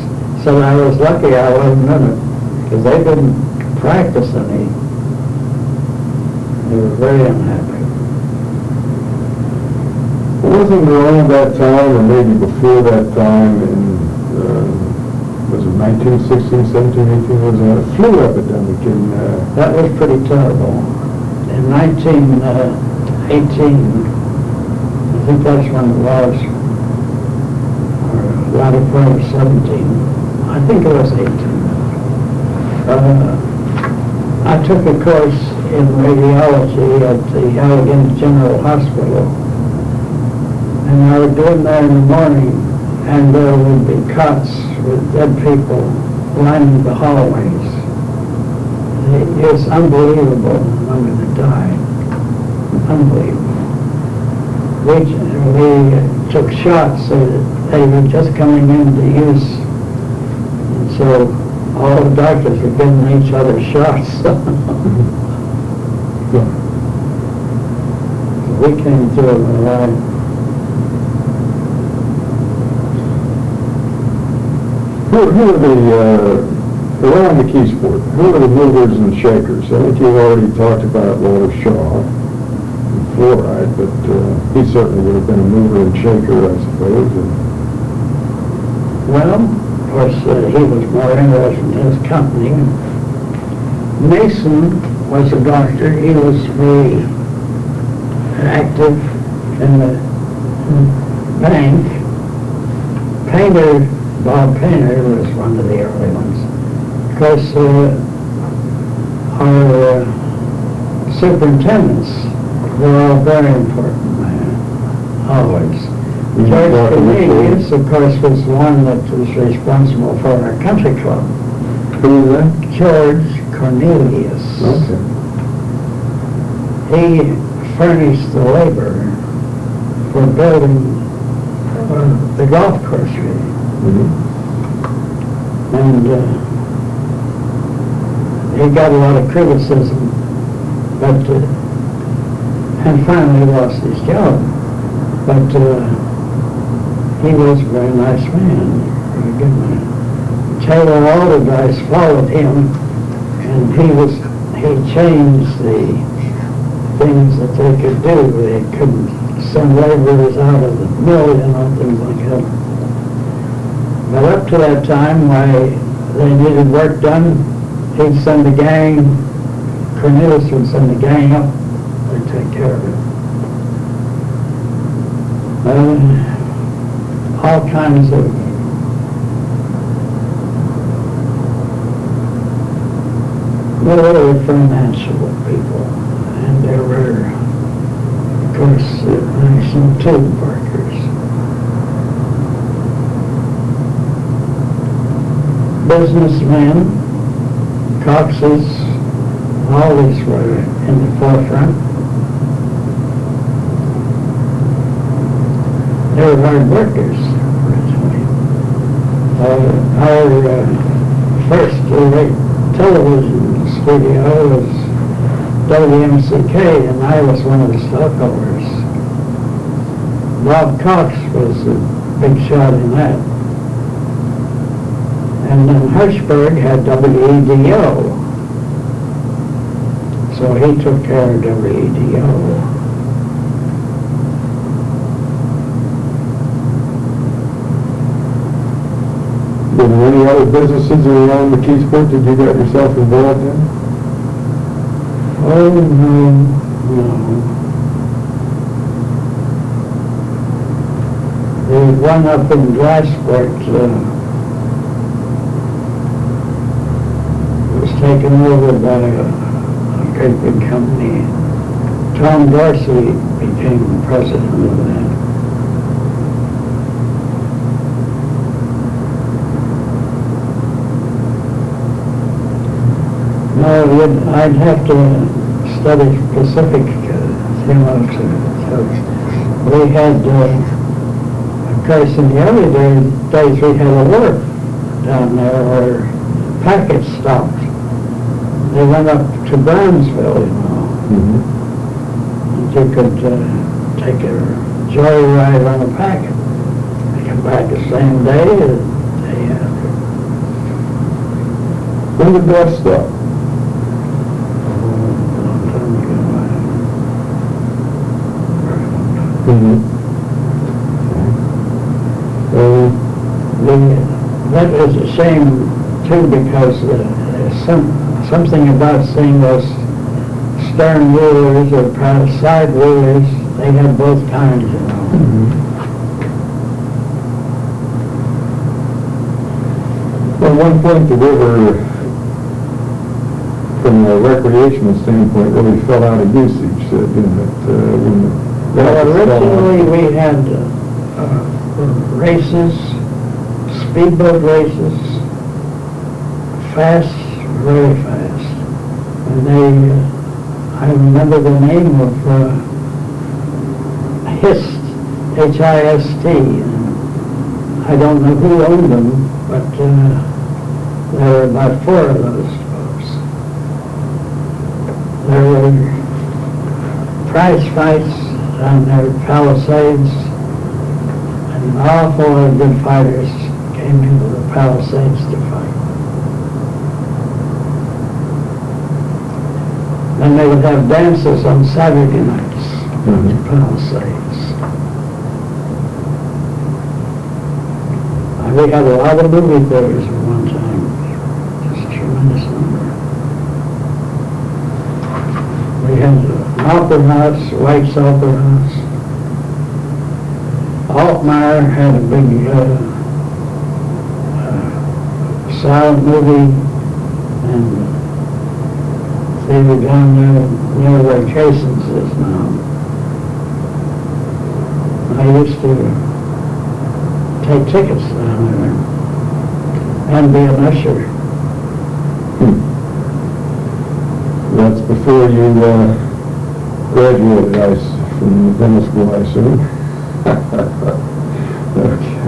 said I was lucky I wasn't in it because they didn't practice any. They were very unhappy. Wasn't around that time, or maybe before that time, was it 1916, 17, 18, was there a flu epidemic in... That was pretty terrible. In 1918, I think that's when it was, or latter part of 17, I think it was 18. I took a course in radiology at the Allegheny General Hospital, and I would go in there in the morning, and there would be cots with dead people lining the hallways. It was unbelievable. I'm going to die. Unbelievable. We took shots so that they were just coming into use, and so all the doctors were giving each other shots. We came through it alive. Who are around the Keysport, who are the movers and shakers? I think you've already talked about Walter Shaw and fluoride, but he certainly would have been a mover and shaker, I suppose. Well, of course, he was more interested in his company. Mason was a doctor. He was very active in the bank. Bob Painter was one of the early ones. Of course, our superintendents were all very important, always. George Cornelius, of course, was the one that was responsible for our country club. Who was that? George Cornelius. Okay. He furnished the labor for building the golf course. And he got a lot of criticism, but and finally lost his job. But he was a very nice man, very good man. Taylor Alderdice followed him, and he changed the things that they could do. They couldn't send laborers out of the mill, things like that. But up to that time, why they needed work done, he'd send a gang, Cornelius would send a gang up, they'd take care of it. All kinds of very financial people, and there were, of course, some tube workers. businessmen, Coxes, all these were in the forefront. They were hard workers originally. Our first television studio was WMCK, and I was one of the stockholders. Bob Cox was a big shot in that. And then Hirschberg had WEDO. So he took care of WEDO. Were there any other businesses around McKeesport that you got yourself involved in? Oh, no. There's one up in Glassport, was taken over by a great big company. Tom Dorsey became the president of that. No, I'd have to study specific theology. We had, of course, in the early days, we had a wharf down there where packets stopped. They went up to Brownsville, you know. Mm-hmm. And you could take a joyride on a packet. They come back the same day or the day after. When did that stop? Mm-hmm. That was a shame too, because there's something about seeing those stern wheelers or side wheelers. They had both kinds, you know. Mm-hmm. Well, at one point the river, from a recreational standpoint, really fell out of usage, didn't it? Well, originally we had races, speedboat races, fast, very fast. And I remember the name of HIST, H-I-S-T. I don't know who owned them, but there were about 4 of those folks. There were prize fights on their Palisades, and an awful lot of good fighters came into the Palisades to fight. Then they would have dances on Saturday nights on the Palisades. We had a lot of movie theaters at one time, just a tremendous number. We had an opera house, White's Opera House. Altmeyer had a big silent movie and theater down there near where Jason's is now. I used to take tickets down there and be an usher. That's before you graduated from dental school, I assume. Okay.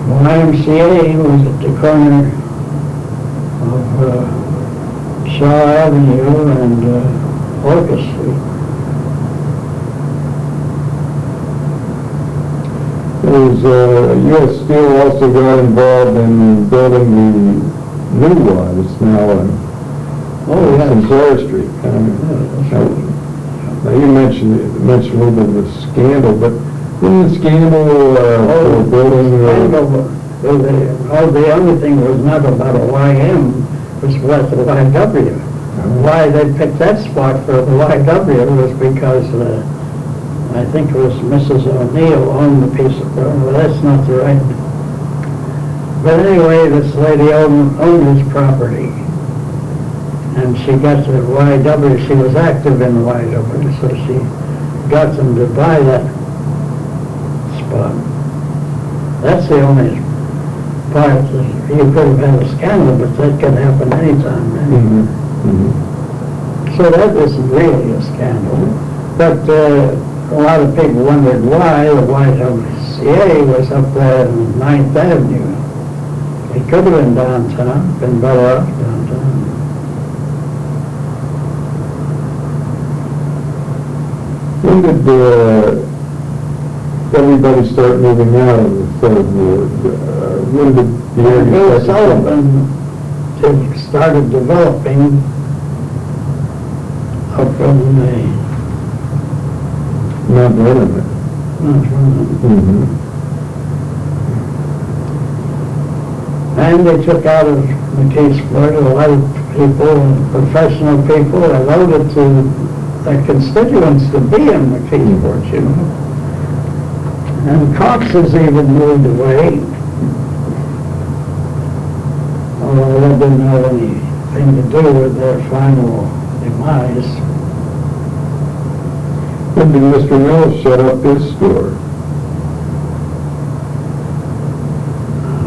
YMCA was at the corner of Shaw Avenue and Orchard Street. U.S. Steel also got involved in building the new one. It's now on Sinclair Street. Now you mentioned a little bit of a scandal, but wasn't the scandal for building? The only thing was not about a YM, it was about the YW. Why they picked that spot for the YW was because I think it was Mrs. O'Neill owned the piece of property. Well, that's not the right. But anyway, this lady owned this property. And she got the YW, she was active in the YW, so she got them to buy that spot. That's the only part that you could have had a scandal, but that can happen anytime. Mhm. Mhm. So that isn't really a scandal. But a lot of people wondered why the YMCA was up there on 9th Avenue. It could have been downtown, been better off downtown. When did everybody start moving out of the third ward? When did the area Bill start to Sullivan started developing up from the Mount Vernon? Mm-hmm. and they took out of McKeesport a lot of people, professional people, and owed it to their constituents to be in McKeesport, you know. And Cox has even moved away, although that didn't have anything to do with their final demise. When did Mr. Mills shut up his store?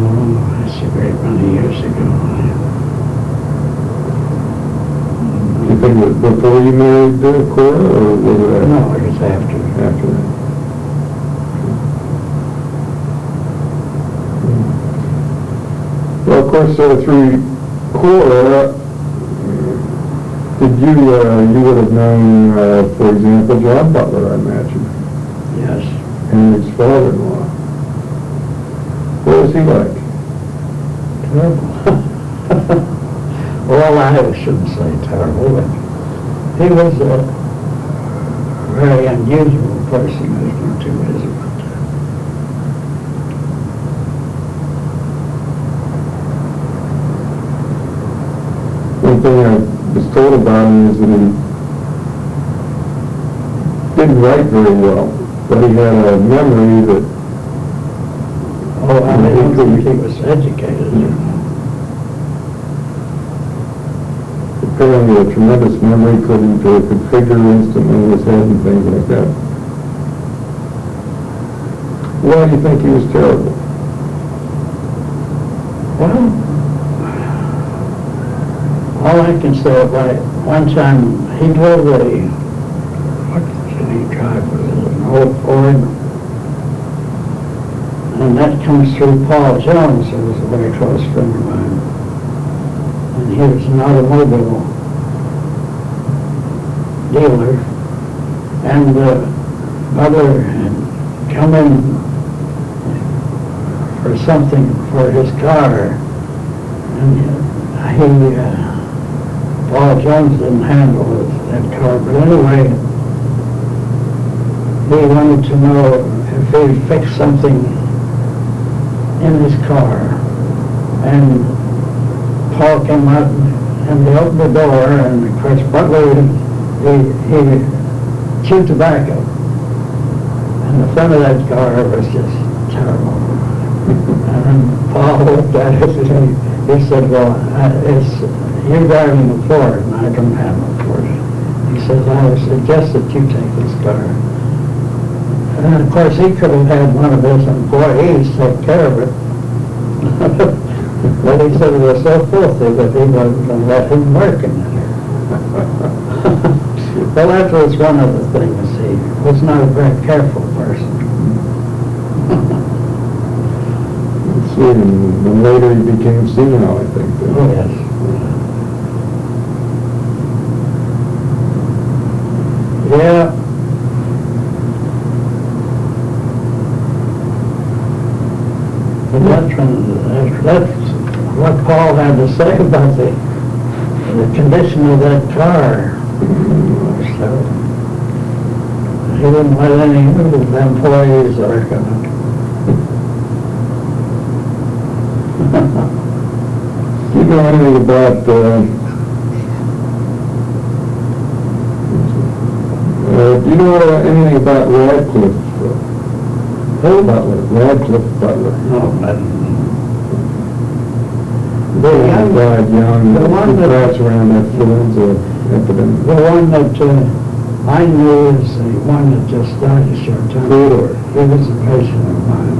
Oh, that's a great many years ago. Do you think it was before you married Cora, or was it after? No, it was after. After that. Well, of course, through Cora, did you would have known, for example, John Butler, I imagine, Yes. Henry's father-in-law. What was he like? Terrible. Well, I shouldn't say terrible, but he was a very unusual person. There's no two ways about that. One thing I was told about him is that he didn't write very well, but he had a memory that Oh, I don't think he was educated. apparently a tremendous memory, could figure instantly in his head and things like that. Why do you think he was terrible? Well, all I can say about it, one time he drove what did he drive? Was it an old Ford? And that comes through Paul Jones, who was a very close friend of mine. And he was an automobile dealer. And mother had come in for something for his car. And Paul Jones didn't handle that car. But anyway, he wanted to know if he'd fix something in his car, and Paul came out and they opened the door, and of course Butler, he chewed tobacco, and the front of that car was just terrible. And Paul looked at it and he said, well, you're driving a Ford and I don't have a Ford. He says, I would suggest that you take this car. And of course, he could have had one of his employees take care of it. But he said it was so filthy that he wasn't going to let him work in it. Well, that was one of the things. He was not a very careful person. And later he became senile, I think. Oh, yes. Yeah. But that's what Paul had to say about the condition of that car. So, he didn't let any of the employees work on it. Do you know anything about, do you know anything about Radcliffe? Who? Butler, Radcliffe Butler. No, I don't know. He died young, the one that- perhaps around that influenza epidemic. The one that I knew is the one that just died a short time ago. He was a patient of mine.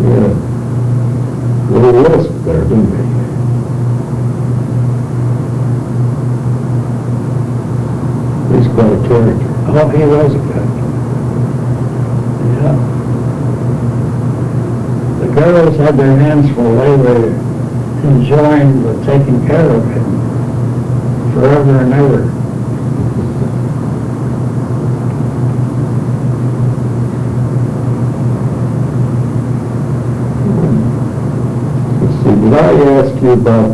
Yeah. Little lisp there, didn't he? He's quite a character. Oh, he was a good. Yeah. The girls had their hands full. They were enjoying the taking care of him forever and ever. Let's see, did I ask you about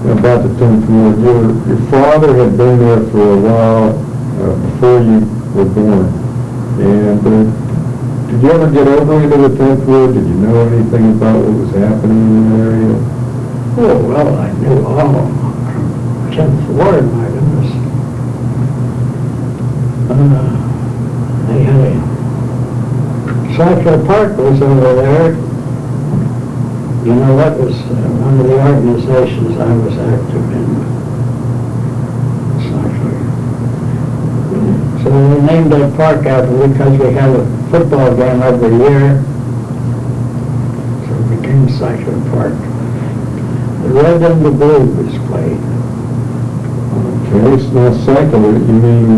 about the 10th ward? Your father had been there for a while before you were born. And did you ever get over into the 10th ward? Did you know anything about what was happening in the area? Oh, well, I knew all. 10th Ward, my goodness. They had a Cycler Park was over there. You know, that was one of the organizations I was active in. Cycler. So we named that park after because we had a football game every year. So it became Cycler Park. The red and the blue was played. Okay, so now Cycler, you mean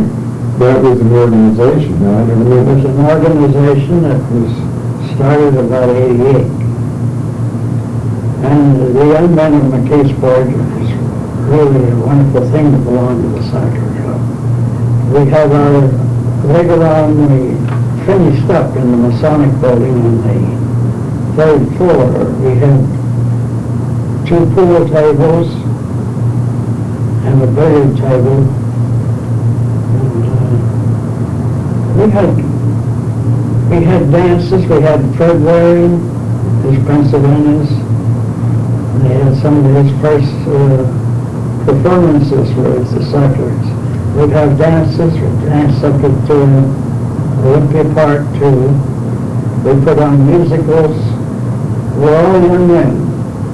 that was an organization? No, I never knew It was an organization that was started about '88. And the young men of McKeesport is really a wonderful thing to belong to the Cycler Club. We have our, later on we finished up in the Masonic building on the 3rd floor. We had 2 pool tables and a billiard table. And, we had dances. We had Fred Waring, his Pennsylvanians. They had some of his first performances with the Cyclers. We'd have dances. We'd dance up at Olympia Park too. We put on musicals. We're all young men,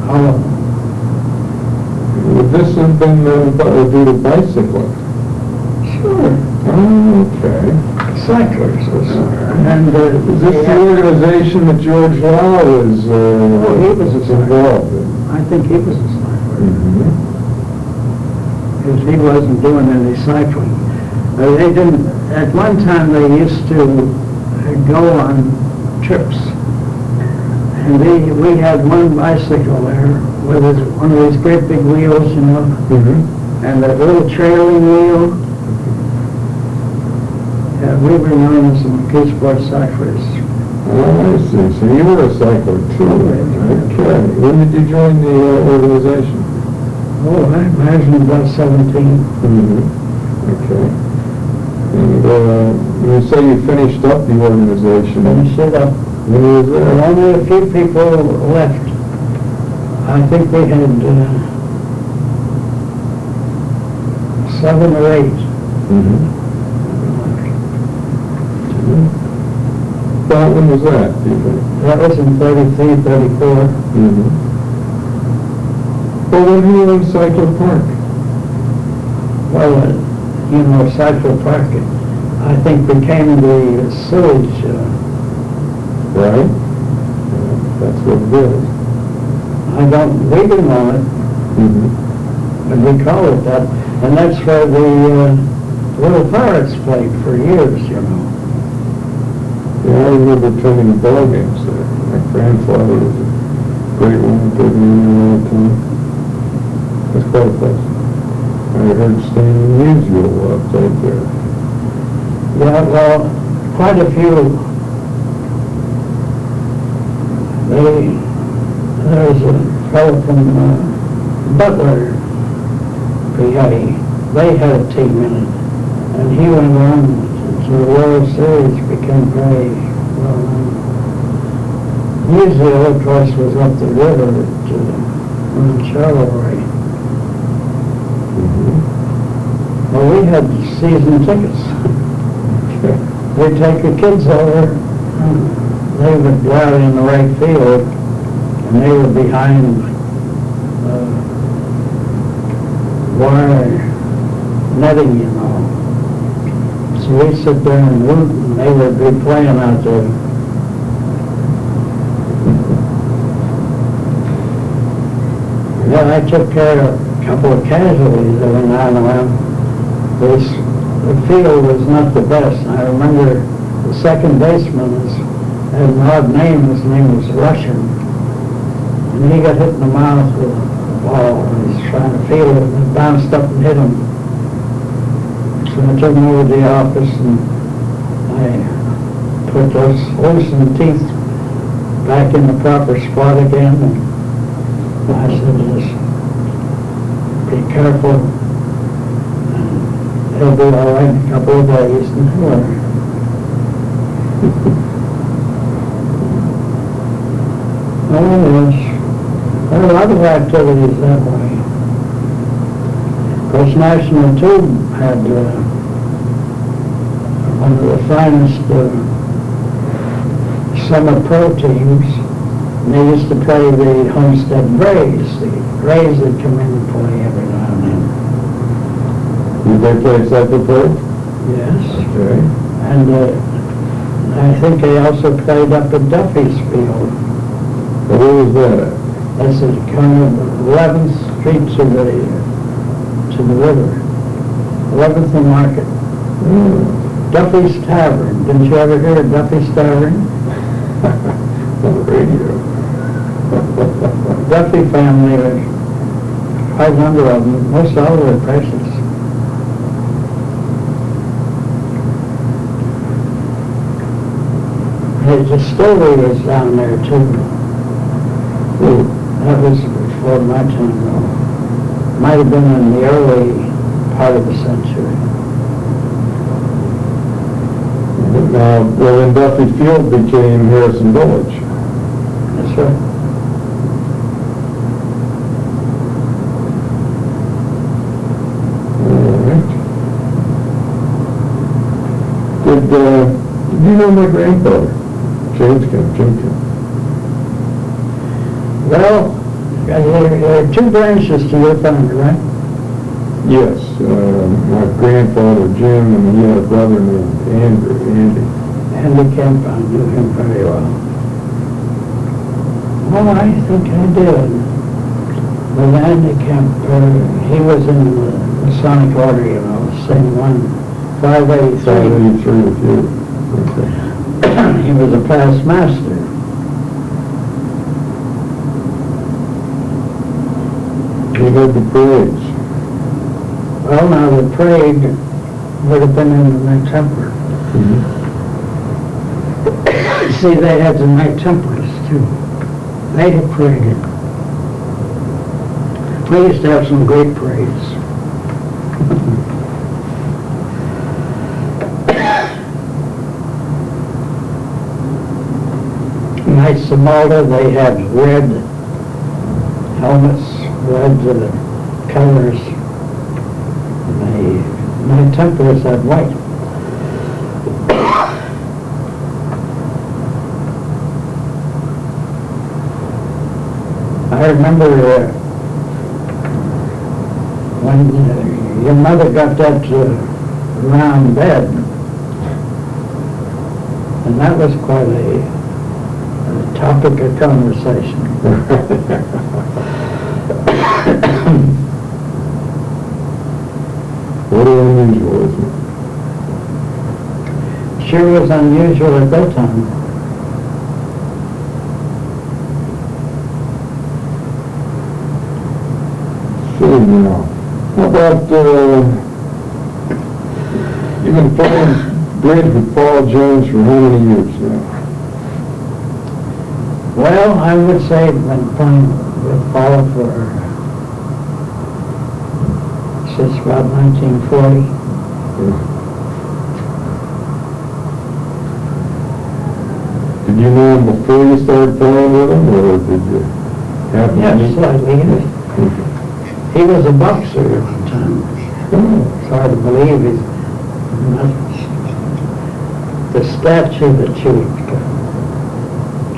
all of them. Would this have been due to bicycling? Sure. Oh, okay. Cyclers was, And is this the organization that George Law was he was involved in? I think he was a cycler. Mm-hmm. Because he wasn't doing any cycling. They didn't, at one time they used to go on trips. And we had one bicycle there with one of these great big wheels, you know, and that little trailing wheel. We were known as the McKeesport Cyclers. Oh, I see. So you were a cycler too. Okay. When did you join the organization? Oh, I imagine about 17. Okay. And you say you finished up the organization. Finished it up. When was that? Only a few people left. I think we had 7 or 8. About when was that, do you think? That was in 33, 34. Well, when you were in Cycler Park? Well, you know, Cycler Park, I think became the sewage. Right? That's what it is. We didn't own it, but we call it that. And that's where the Little Pirates played for years, you know. Yeah, I remember attending ball games there. My grandfather was a great one, took me in there all the time. That's quite a place. I heard Stan Musial played there. Yeah, well, quite a few. There was a fellow from Butler, PA. They had a team in it, and he went on to the World Series, became very well known. Musial, of course, was up the river at Charleroi. Well, we had season tickets. We'd take the kids over, they would go out in the right field, and they were behind wire netting, you know. So we'd sit there and root, and they would be playing out there. Well, I took care of a couple of casualties that went on around. The field was not the best. I remember the second baseman had an odd name. His name was Russian. And he got hit in the mouth with a ball. And he's trying to field it, and it bounced up and hit him. So I took him over to the office, and I put those loosened teeth back in the proper spot again. And I said, just be careful. He'll be all right in a couple of days. And they were. Oh, yes. There are a lot of activities that way. Of course, National Tube had one of the finest summer pro teams. And they used to play the Homestead Grays. The Grays would come in and play every now and then. Did they play cycle pro? Yes. Okay. And I think they also played up at Duffy's Field. Well, where was that at? That's at kind of 11th Street to the river. 11th and Market. Duffy's Tavern. Didn't you ever hear of Duffy's Tavern? On the radio. Duffy family, quite a number of them, most all were precious. The distillery was down there too. That was before my time though. Might have been in the early part of the century. Now, well, then Duffy Field became Harrison Village. That's right. Did you know my grandfather? Jim Kemp. Well, there are two branches to your family, right? Yes, my grandfather Jim, and he had a brother named Andy. Andy Kemp, I knew him very well. Oh, I think I did. With Andy Kemp, he was in the Masonic Order, you know, same one, 583. 583 with you. Okay. He was a past master. He had the parades. Well, now the parade would have been in the Night Templars. See, they had the Night Templars too. They had paraded. We used to have some great parades. Knights of Malta, they had red helmets, red colors. The Knight Templars had white. I remember when your mother got that round bed, and that was quite a topic of conversation. What unusual, isn't it? Sure was unusual at that time. See now, how about, you've been playing bridge with Paul Jones for how many years now? Well, I would say I've been playing with Paul since about 1940. Did you know him before you started playing with him, or did you happen to Yes, meet? slightly. He was a boxer at the time. It's hard to believe he's not the stature that you would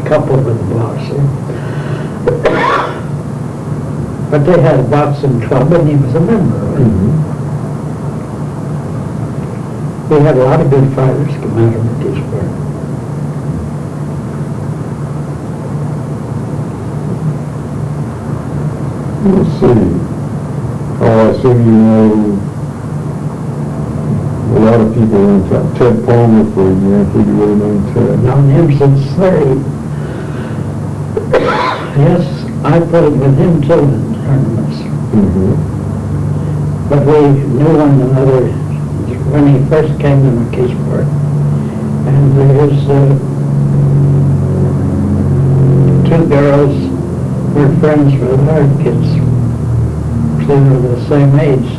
couple with a boxer. But they had a boxing club and he was a member of it. We had a lot of good fighters come out of Pittsburgh. Let's see. Oh, I assume you know a lot of people in town. Ted Palmer, for example, you would have known Ted. Known him since 30. Yes, I played with him too in tournaments. Mm-hmm. But we knew one another when he first came to McKeesport. And his two girls were friends with our kids. They were the same age.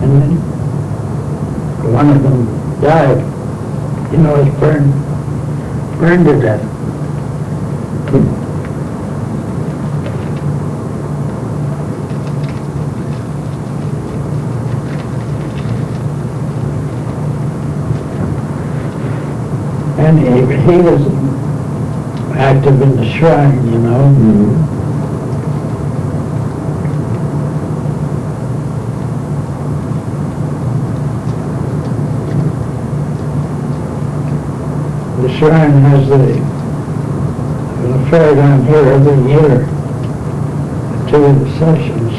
And then one of them died. You know, was burned to death. And he was active in the shrine, you know. Mm-hmm. The shrine has an affair down here every year, 2 of the sessions.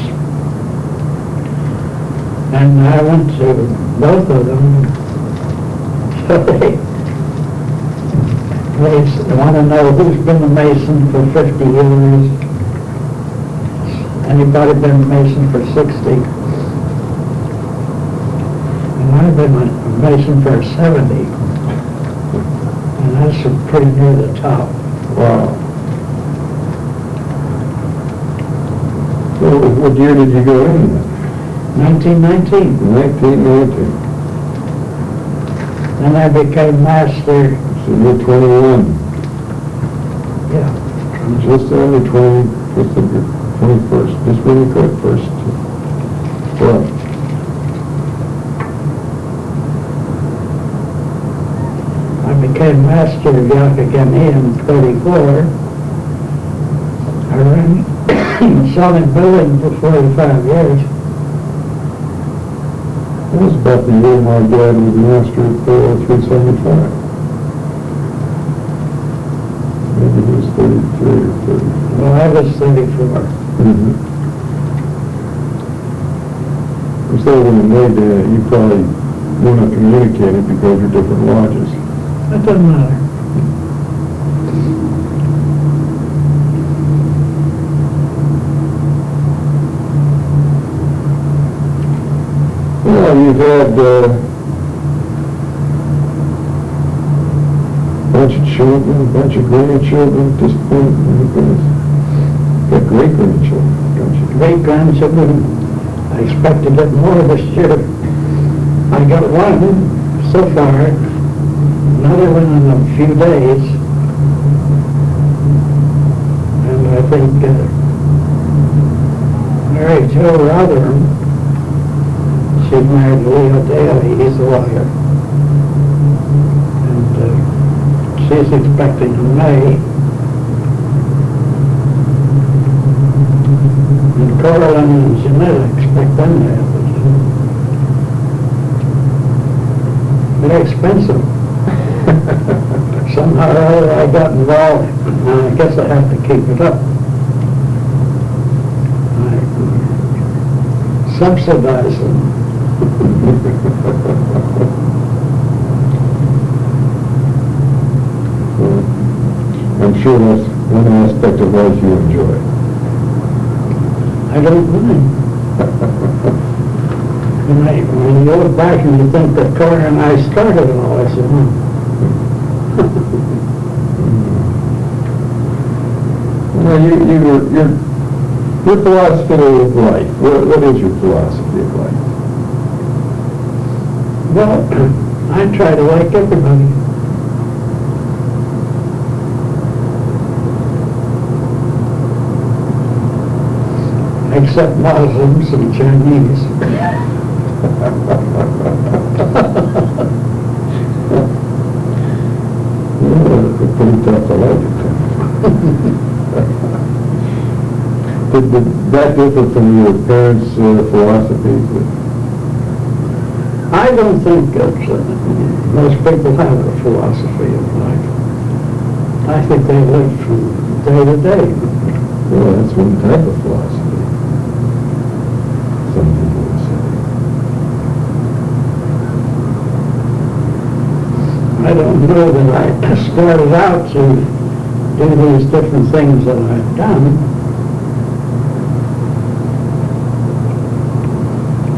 And I went to both of them. So they want to know who's been a Mason for 50 years. Anybody been a Mason for 60? And I've been a Mason for 70. And that's pretty near the top. Wow. So what year did you go in? 1919. 1919. Then I became master. So you're 21. Yeah. Just on the 21st. Just when you got first. Well. I became master of Yakagami in 34. I ran a solid building for 45 years. That was about the year my dad was master at 375. Maybe he was 33 or 34. Well, I was 34. Mm-hmm. So when you made that, you probably were not communicated because you're different lodges. That doesn't matter. Well, you've had a bunch of children, a bunch of grandchildren at this point. You've got great-grandchildren, don't you? Great-grandchildren, I expected it more this year. I got one so far, another one in a few days. And I think Mary Jo Rotheram, she's married to Leo Daly, he's a lawyer. And she's expecting in May. And Coraline and Jeanette expect them to have it. They're expensive. Somehow or other I got involved, and I guess I have to keep it up. I subsidize them. I'm sure that's one aspect of life you enjoy. I don't mind. When you look back and you think that Cora and I started it all, I said, Well, your philosophy of life, what is your philosophy of life? well, I try to like everybody. Except Muslims and Chinese. It's pretty tough to like it. Did that differ from your parents' philosophies? I don't think that most people have a philosophy of life. I think they live from day to day. Well, that's one type of philosophy. I don't know that I started out to do these different things that I've done.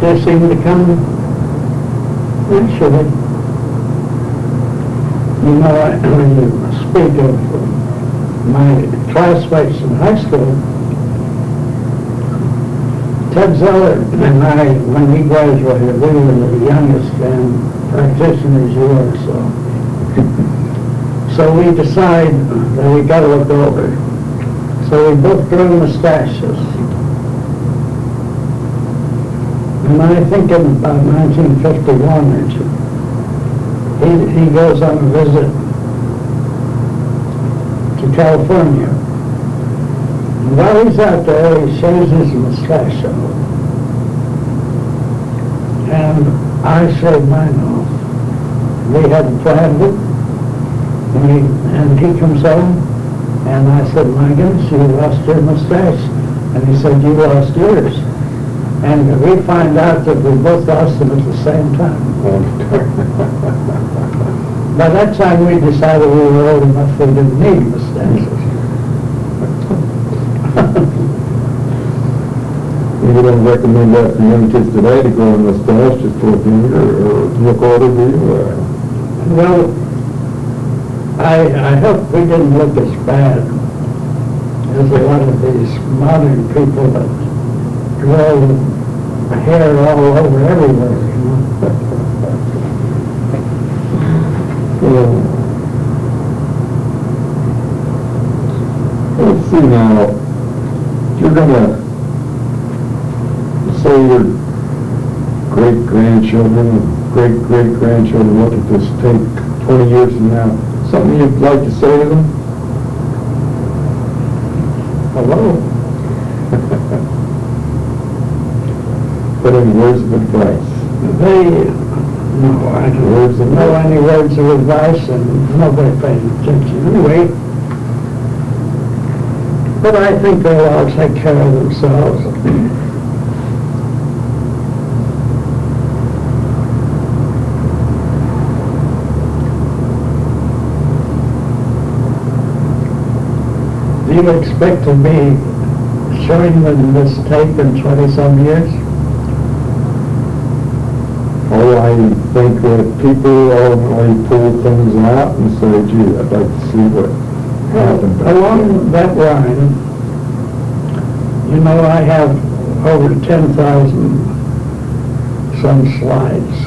They seem to come naturally. You know, when you speak of my classmates in high school, Ted Zeller and I, when we graduated, we were the youngest practitioners you were, so we decided that we got to look over. So we both grew mustaches. And I think in about 1951 or two, he goes on a visit to California. And while he's out there, he shaves his mustache off. And I shaved mine off. We hadn't planned it. And he comes home, and I said, my goodness, you lost your mustache. And he said, you lost yours. And we find out that we both lost them at the same time. By that time, we decided we were old enough we didn't need mustaches. You don't recommend that for young kids today to grow a mustache just for a finger or to look older, do you? Well, I hope we didn't look as bad as a lot of these modern people that grow hair all over everywhere, you know. Let's see now. You're going to say your great-grandchildren, great-great-grandchildren look at this tape 20 years from now. Something you'd like to say to them? Hello? Put in words of advice. I don't know any words of advice, and nobody pays attention anyway. But I think they'll all take care of themselves. Do you expect to be showing them this tape in 20-some years? Oh, I think that people ultimately pull things out and say, gee, I'd like to see what happened. Along that line, you know, I have over 10,000 some slides.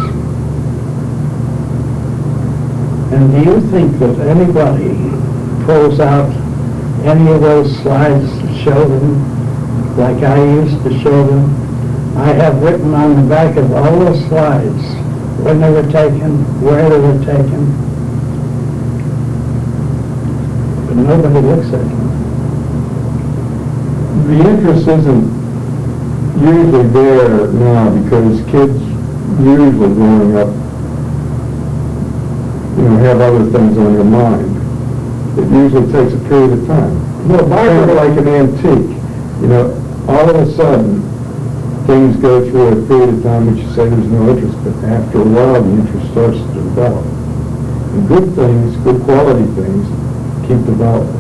And do you think that anybody pulls out any of those slides to show them like I used to show them? I have written on the back of all those slides when they were taken, where they were taken, but nobody looks at them. The interest isn't usually there now because kids usually growing up, have other things on their mind. It usually takes a period of time. Well, Kind of like an antique. All of a sudden, things go through a period of time which you say there's no interest, but after a while the interest starts to develop. And good things, good quality things, keep developing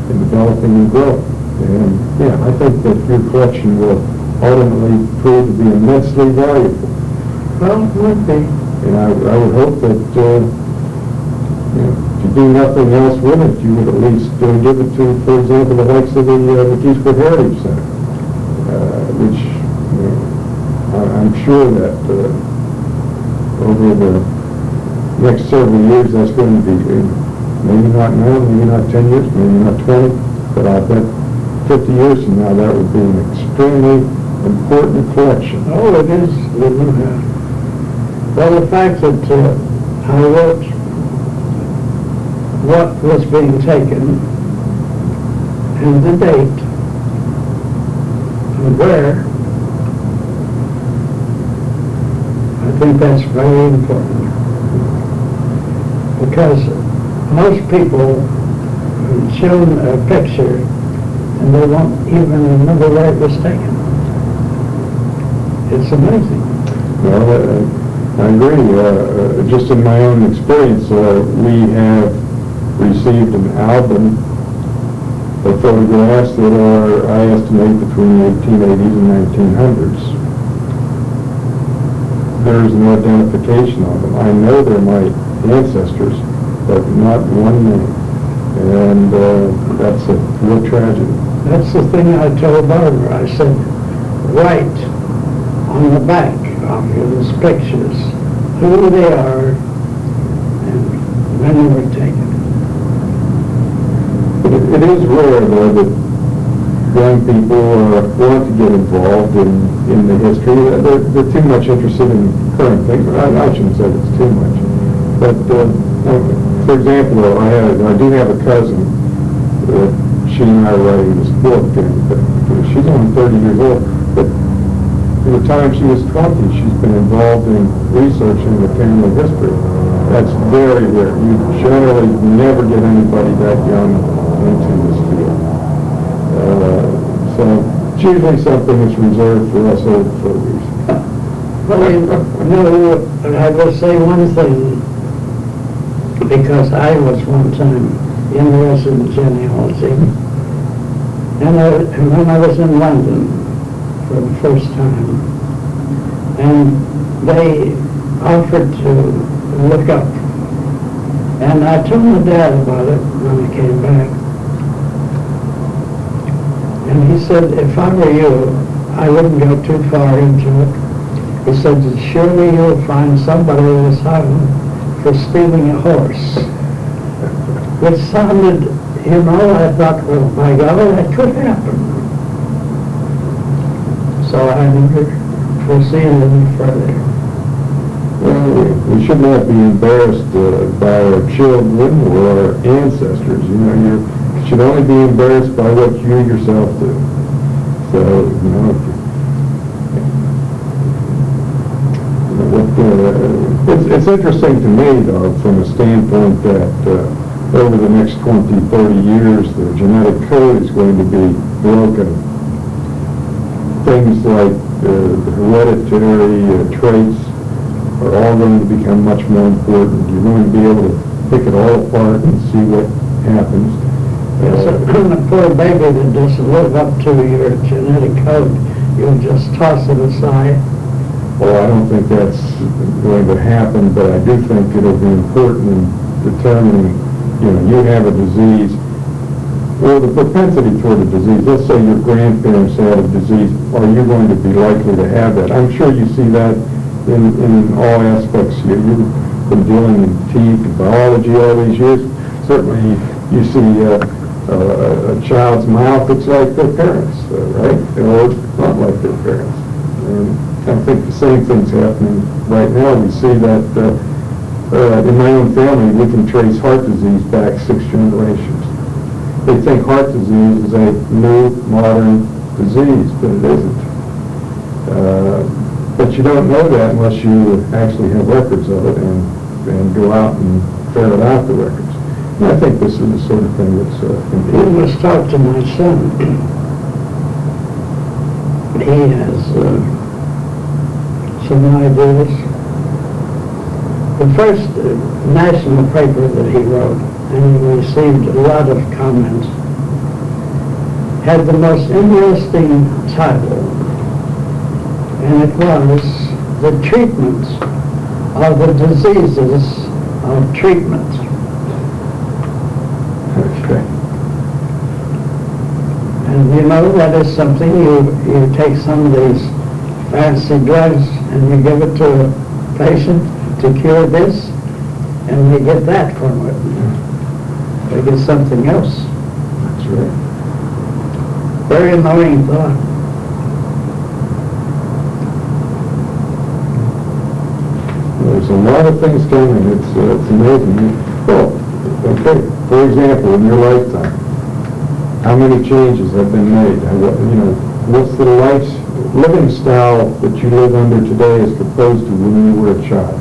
and growing. And yeah, I think that your collection will ultimately prove to be immensely valuable. Well, it would be. And I would hope that if you do nothing else with it, you would at least give it to, for example, the likes of the Gettysburg Heritage Center, which I'm sure that over the next several years that's going to be, maybe not now, maybe not 10 years, maybe not 20, but I bet 50 years from now that would be an extremely important collection. Oh, it is. Well, the fact that I wrote what was being taken and the date and where, I think that's very important. Because most people are shown a picture and they won't even remember where it was taken. It's amazing. Well, I agree. Just in my own experience, we have received an album of photographs that are, I estimate, between the 1880s and 1900s. There's no identification of them. I know they're my ancestors, but not one name. And that's a real tragedy. That's the thing I told Barbara. I said, write on the back of those pictures who they are and when they were taken. It is rare, though, that young people want to get involved in the history. They're too much interested in current things. I shouldn't say it's too much. But, for example, I do have a cousin that she and I are writing this book, and she's only 30 years old. But from the time she was 20, she's been involved in researching the family history. That's very rare. You generally never get anybody that young into this field. So it's usually something that's reserved for us old fogies. Well, I will say one thing, because I was one time interested in genealogy, and when I was in London for the first time, and they offered to look up, and I told my dad about it when I came back, and he said, if I were you, I wouldn't go too far into it. He said, surely you'll find somebody in this island for stealing a horse. Which sounded, I thought, well, by golly, that could happen. So I never foreseen it any further. Well, we should not be embarrassed by our children or our ancestors. You should only be embarrassed by what you yourself do. So, it's interesting to me, though, from a standpoint that over the next 20, 30 years, the genetic code is going to be broken. Things like the hereditary traits are all going to become much more important. You're going to be able to pick it all apart and see what happens. Yes, a poor baby that doesn't live up to your genetic code, you'll just toss it aside. Well, I don't think that's going to happen, but I do think it'll be important in determining, you have a disease, or the propensity toward a disease. Let's say your grandparents had a disease. Are you going to be likely to have that? I'm sure you see that in all aspects. You've been dealing in teeth and biology all these years. Certainly, you see a child's mouth looks like their parents, right? Or not like their parents. And I think the same thing's happening right now. We see that in my own family, we can trace heart disease back 6 generations. They think heart disease is a new, modern disease, but it isn't. But you don't know that unless you actually have records of it and go out and ferret out the records. And I think this is the sort of thing that's important. You must talk to my son. He has some ideas. The first national paper that he wrote, and he received a lot of comments, had the most interesting title, and it was The Treatment of the Diseases of Treatment. Okay. And that is something, you take some of these fancy drugs and you give it to a patient to cure this, and they get that from it. They get something else. That's right. Very annoying thought. There's a lot of things coming. It's amazing. Well, okay. For example, in your lifetime, how many changes have been made? What's the living style that you live under today as opposed to when you were a child?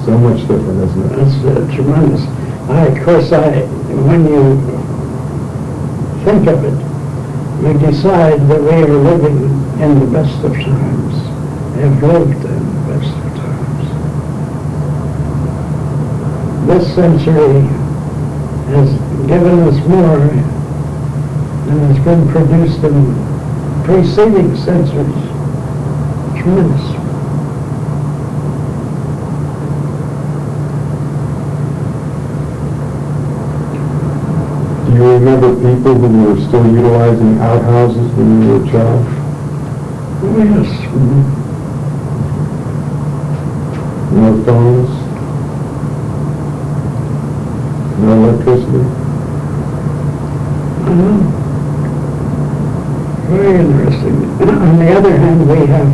So much different, isn't it? That's tremendous. Of course, when you think of it, you decide that we are living in the best of times, have lived in the best of times. this century has given us more than has been produced in preceding centuries. Tremendous. Do you remember people who were still utilizing outhouses when you were a child? Oh, yes. No phones? No electricity? Very interesting. On the other hand, we have,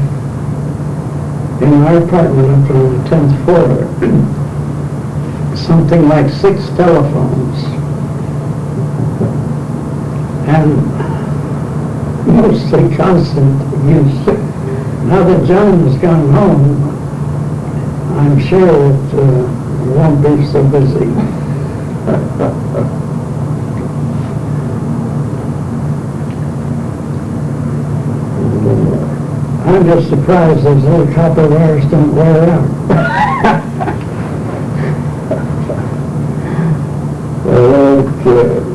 in our apartment up on the 10th floor, something like 6 telephones. And mostly constant use. Now that John has gone home, I'm sure that it won't be so busy. I'm just surprised those little copper wires don't wear out. Okay.